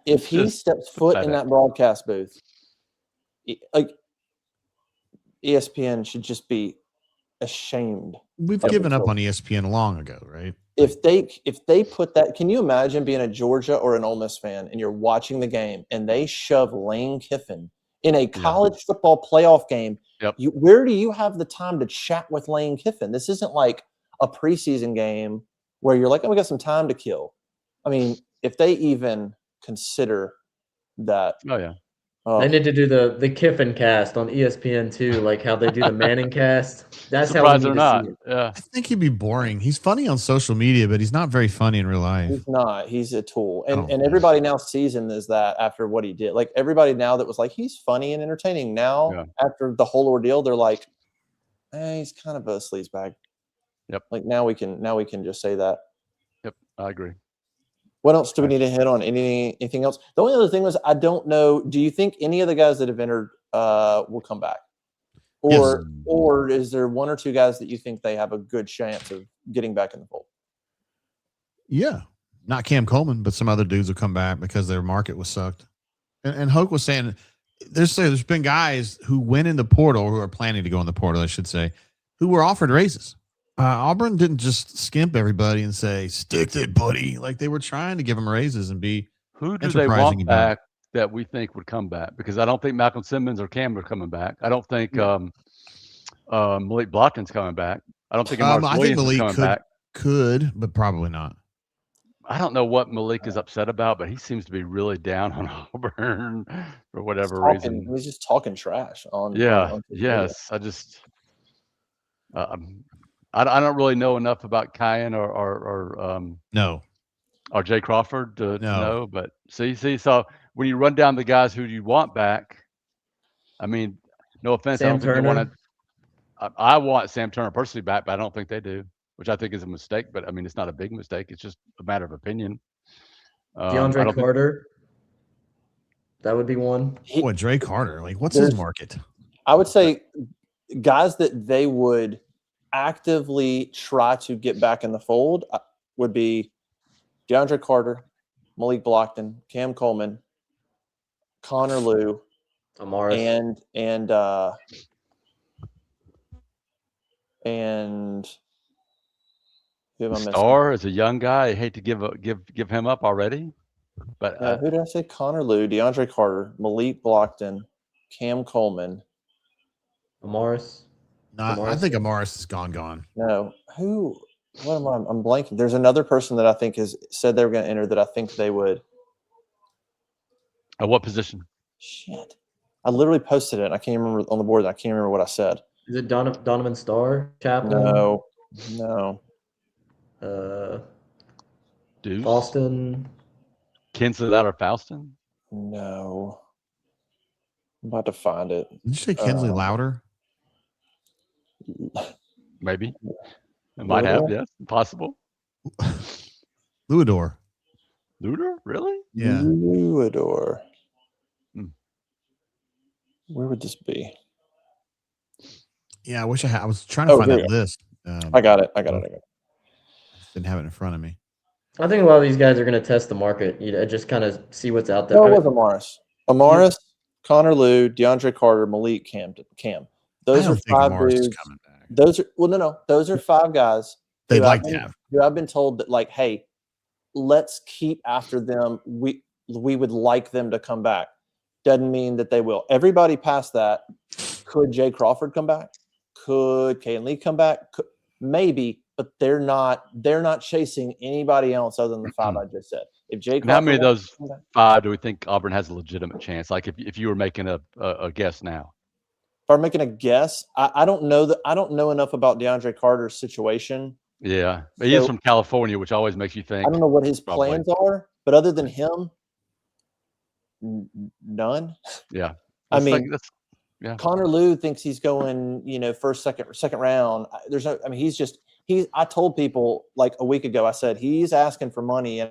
Speaker 1: if he steps foot in that broadcast booth, like ESPN should just be ashamed.
Speaker 2: We've given up on ESPN long ago, right?
Speaker 1: If they put that, can you imagine being a Georgia or an Ole Miss fan and you're watching the game and they shove Lane Kiffin in a college football playoff game?
Speaker 3: Yep.
Speaker 1: Where do you have the time to chat with Lane Kiffin? This isn't like a preseason game where you're like, oh, we got some time to kill. I mean, if they even consider that.
Speaker 3: Oh, yeah.
Speaker 4: They need to do the Kiffin cast on ESPN too, like how they do the Manning cast. That's
Speaker 3: surprised
Speaker 4: how we need
Speaker 3: they're
Speaker 4: to see it.
Speaker 3: Yeah.
Speaker 2: I think he'd be boring. He's funny on social media, but he's not very funny in real life.
Speaker 1: He's not. He's a tool. And everybody now sees him as that after what he did. Like everybody now that was like, he's funny and entertaining. Now, after the whole ordeal, they're like, he's kind of a sleazebag.
Speaker 3: Yep.
Speaker 1: Like now we can just say that.
Speaker 3: Yep. I agree.
Speaker 1: What else do we need to hit on? Anything else? The only other thing was, I don't know. Do you think any of the guys that have entered will come back, or is there 1 or 2 guys that you think they have a good chance of getting back in the fold?
Speaker 2: Yeah, not Cam Coleman, but some other dudes will come back because their market was sucked. And Hoke was saying there's been guys who went in the portal, who are planning to go in the portal, I should say, who were offered raises. Auburn didn't just skimp everybody and say, stick it, buddy. Like they were trying to give them raises and be
Speaker 3: who do they want back that we think would come back? Because I don't think Malcolm Simmons or Cam are coming back. I don't think Malik Blockin's coming back. I don't think Amari Williams is coming back.
Speaker 2: Could, but probably not.
Speaker 3: I don't know what Malik is upset about, but he seems to be really down on Auburn for whatever reason.
Speaker 1: He's just talking trash on.
Speaker 3: Yes. I just I don't really know enough about Kyan or
Speaker 2: no.
Speaker 3: or Jay Crawford to
Speaker 2: No.
Speaker 3: know. But see. So when you run down the guys who you want back, I mean, no offense, I
Speaker 4: Sam
Speaker 3: don't think they want
Speaker 4: Turner.
Speaker 3: to. I want Sam Turner personally back, but I don't think they do, which I think is a mistake. But I mean, it's not a big mistake. It's just a matter of opinion. I
Speaker 4: DeAndre
Speaker 3: don't think.
Speaker 4: Carter. That would be one.
Speaker 2: Boy, Dre Carter. Like, what's his
Speaker 1: There's-
Speaker 2: market?
Speaker 1: I would say guys that they would actively try to get back in the fold would be DeAndre Carter, Malik Blockton, Cam Coleman, Connor Lew,
Speaker 4: Amaris.
Speaker 1: and who am I missing?
Speaker 3: Star is a young guy. I hate to give him up already, but
Speaker 1: Who did I say? Connor Lew, DeAndre Carter, Malik Blockton, Cam Coleman.
Speaker 4: Amaris.
Speaker 2: I think Amaris is gone.
Speaker 1: No, who? What am I? I'm blanking. There's another person that I think has said they were going to enter that I think they would.
Speaker 3: at what position?
Speaker 1: Shit, I literally posted it. I can't remember on the board. I can't remember what I said.
Speaker 4: Is it Donovan Starr? Chaplin?
Speaker 1: No.
Speaker 3: Deuce?
Speaker 4: Boston.
Speaker 3: Kinsley or Faustin?
Speaker 1: No. I'm about to find it.
Speaker 2: Did you say Kinsley Louder?
Speaker 3: Maybe. It might have, yes. Possible.
Speaker 2: Luador.
Speaker 3: Luder? Really?
Speaker 2: Yeah.
Speaker 1: Luador.
Speaker 3: Hmm.
Speaker 1: Where would this be?
Speaker 2: Yeah, I wish I was trying to find
Speaker 1: here
Speaker 2: that
Speaker 1: we go.
Speaker 2: list.
Speaker 1: I got it.
Speaker 2: Didn't have it in front of me.
Speaker 4: I think a lot of these guys are going to test the market. Just kind of see what's out there.
Speaker 1: No, it was Amaris. Amaris, Connor Lew, DeAndre Carter, Malik, Cam. Those are five dudes.
Speaker 2: Coming back.
Speaker 1: Those are five guys
Speaker 2: They'd
Speaker 1: who
Speaker 2: like to have.
Speaker 1: who I've been told that, like, hey, let's keep after them. We would like them to come back. Doesn't mean that they will. Everybody past that. Could Jay Crawford come back? Could Kaden Lee come back? Maybe, but they're not chasing anybody else other than the five I just said. If Jay Crawford,
Speaker 3: How many of those five do we think Auburn has a legitimate chance? Like if you were making a guess now.
Speaker 1: If I'm making a guess, I don't know that. I don't know enough about DeAndre Carter's situation.
Speaker 3: Yeah, but he is from California, which always makes you think.
Speaker 1: I don't know what his
Speaker 3: probably.
Speaker 1: plans are, but other than him, none.
Speaker 3: Yeah,
Speaker 1: I mean,
Speaker 3: yeah.
Speaker 1: Connor Lew thinks he's going, first, second round. There's no. I mean, I told people like a week ago. I said he's asking for money, and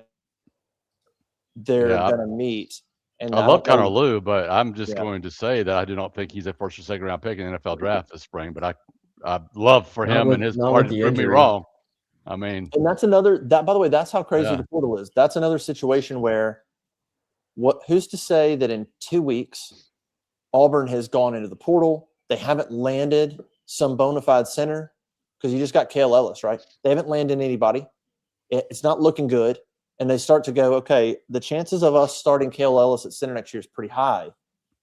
Speaker 1: they're going to meet. And
Speaker 3: I love Connor Lew, but I'm just going to say that I do not think he's a first or second round pick in the NFL draft this spring. But I love for him and his party to prove me wrong. I mean,
Speaker 1: and that's another. That, by the way, that's how crazy the portal is. That's another situation where, who's to say that in 2 weeks, Auburn has gone into the portal. They haven't landed some bona fide center because you just got Kale Ellis, right? They haven't landed anybody. It's not looking good. And they start to go, okay, the chances of us starting Kale Ellis at center next year is pretty high.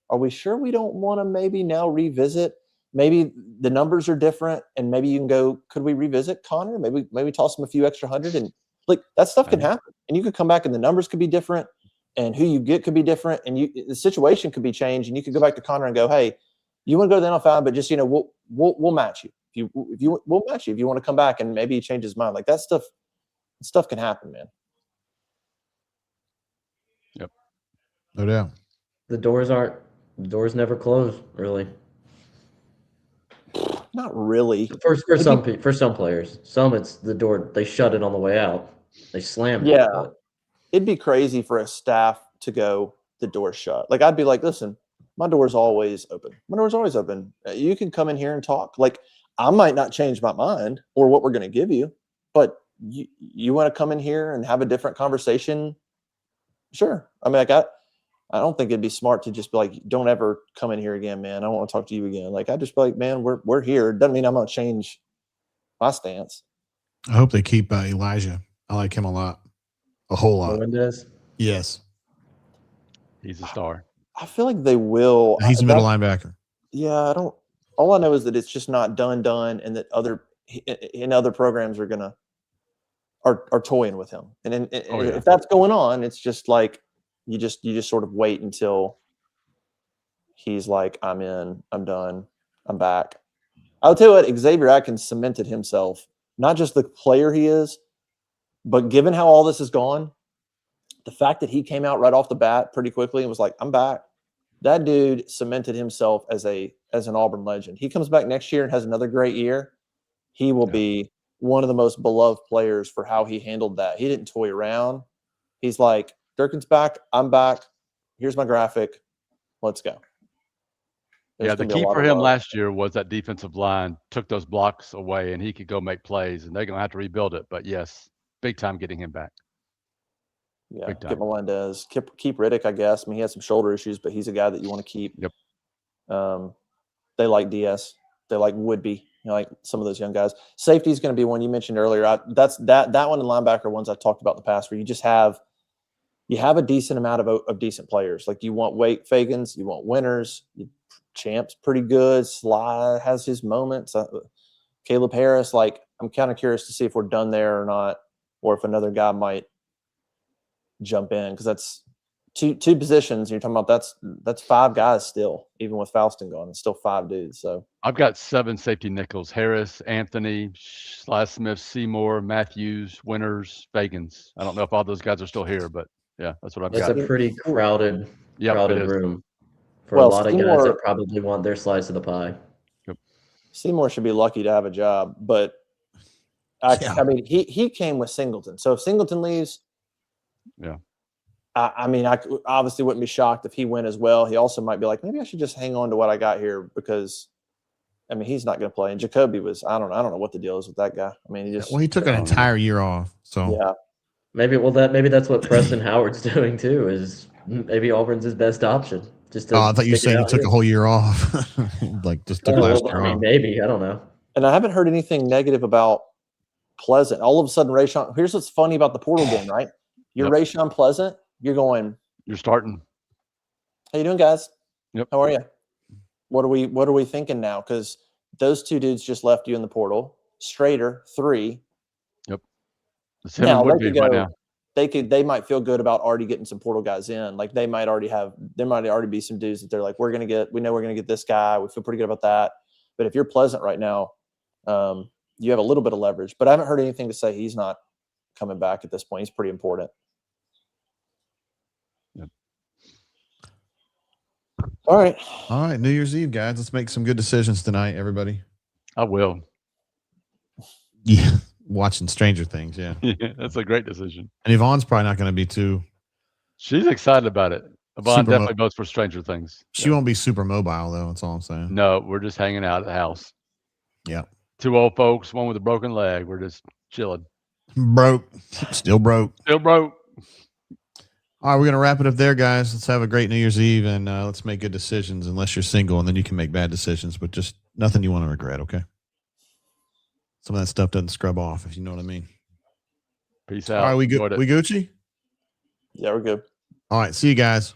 Speaker 1: Are we sure we don't want to maybe now revisit? Maybe the numbers are different, and maybe you can go, could we revisit Connor? Maybe toss him a few extra hundred, and like that stuff can happen. And you could come back, and the numbers could be different, and who you get could be different, and the situation could be changed, and you could go back to Connor and go, hey, you want to go to the NFL, but just we'll match you. We'll match you if you want to come back, and maybe he changes his mind. Like that stuff can happen, man.
Speaker 3: Yep.
Speaker 2: No doubt.
Speaker 4: The doors never close, really.
Speaker 1: Not really.
Speaker 4: For some players. Some it's the door, they shut it on the way out. They slam it.
Speaker 1: Yeah.
Speaker 4: But
Speaker 1: it'd be crazy for a staff to go, the door's shut. Like I'd be like, listen, my door's always open. My door's always open. You can come in here and talk. Like I might not change my mind or what we're going to give you, but you want to come in here and have a different conversation? Sure. I mean, like I don't think it'd be smart to just be like, don't ever come in here again, man. I don't want to talk to you again. Like, I'd just be like, man, we're here. Doesn't mean I'm going to change my stance.
Speaker 2: I hope they keep Elijah. I like him a lot. A whole lot.
Speaker 4: Melendez?
Speaker 2: Yes.
Speaker 3: He's a star.
Speaker 1: I feel like they will.
Speaker 2: He's a middle linebacker.
Speaker 1: Yeah, all I know is that it's just not done, and that other programs are toying with him. And if that's going on, it's just like, you just sort of wait until he's like, I'm in, I'm done, I'm back. I'll tell you what, Xavier Atkins cemented himself, not just the player he is, but given how all this has gone, the fact that he came out right off the bat pretty quickly and was like, I'm back. That dude cemented himself as an Auburn legend. He comes back next year and has another great year. He will be one of the most beloved players for how he handled that. He didn't toy around. He's like, Durkin's back. I'm back. Here's my graphic. Let's go.
Speaker 3: The key for him last year was that defensive line took those blocks away and he could go make plays, and they're going to have to rebuild it. But yes, big time getting him back.
Speaker 1: Yeah, get Melendez. Keep Riddick, I guess. I mean, he had some shoulder issues, but he's a guy that you want to keep.
Speaker 3: Yep.
Speaker 1: They like DS. They like Woodby. Like some of those young guys. Safety is going to be one you mentioned earlier. That one and linebacker ones I talked about in the past, where you just have a decent amount of decent players. Like you want Fagans, you want Winners. Champ's pretty good. Sly has his moments. Caleb Harris. Like I'm kind of curious to see if we're done there or not, or if another guy might jump in, because that's two positions. You're talking about that's 5 guys still, even with Faustin gone. It's still 5 dudes. So I've
Speaker 3: got 7 safety nickels: Harris, Anthony, Sly Smith, Seymour, Matthews, Winners, Fagans. I don't know if all those guys are still here, but yeah, that's what I've got.
Speaker 4: It's a pretty crowded room for a lot of guys that probably want their slice of the pie.
Speaker 3: Yep.
Speaker 1: Seymour should be lucky to have a job, but I mean, he came with Singleton. So if Singleton leaves,
Speaker 3: yeah.
Speaker 1: I mean, I obviously wouldn't be shocked if he went as well. He also might be like, maybe I should just hang on to what I got here, because, I mean, he's not going to play. And Jacoby was, I don't know what the deal is with that guy. I mean,
Speaker 2: he took an entire year off. So
Speaker 1: yeah,
Speaker 4: maybe that's what Preston Howard's doing too. Is maybe Auburn's his best option.
Speaker 2: I thought you said he took a whole year off, like just took last year off.
Speaker 4: Maybe, I don't know.
Speaker 1: And I haven't heard anything negative about Pleasant. All of a sudden, Rayshawn. Here's what's funny about the portal game, right? You're Rayshawn Pleasant. You're
Speaker 3: starting.
Speaker 1: How you doing, guys?
Speaker 3: Yep.
Speaker 1: How are you? What are we thinking now? Because those 2 dudes just left you in the portal. Strader 3.
Speaker 3: Yep.
Speaker 1: Now they could go. They might feel good about already getting some portal guys in. Like there might already be some dudes that they're like, we know we're gonna get this guy. We feel pretty good about that. But if you're Pleasant right now, you have a little bit of leverage. But I haven't heard anything to say he's not coming back at this point. He's pretty important.
Speaker 3: Yep.
Speaker 1: All right.
Speaker 2: New Year's Eve, guys. Let's make some good decisions tonight, everybody.
Speaker 3: I will.
Speaker 2: Yeah. Watching Stranger Things, yeah.
Speaker 3: Yeah, that's a great decision.
Speaker 2: And Yvonne's probably not going to be too.
Speaker 3: She's excited about it. Yvonne definitely votes for Stranger Things.
Speaker 2: She won't be super mobile, though. That's all I'm saying.
Speaker 3: No, we're just hanging out at the house.
Speaker 2: Yeah.
Speaker 3: 2 old folks, one with a broken leg. We're just chilling.
Speaker 2: Broke. Still broke.
Speaker 3: Still broke.
Speaker 2: All right, we're going to wrap it up there, guys. Let's have a great New Year's Eve, and let's make good decisions, unless you're single, and then you can make bad decisions, but just nothing you want to regret, okay? Some of that stuff doesn't scrub off, if you know what I mean.
Speaker 3: Peace out.
Speaker 2: All right, we Gucci?
Speaker 1: Yeah, we're good.
Speaker 2: All right, see you guys.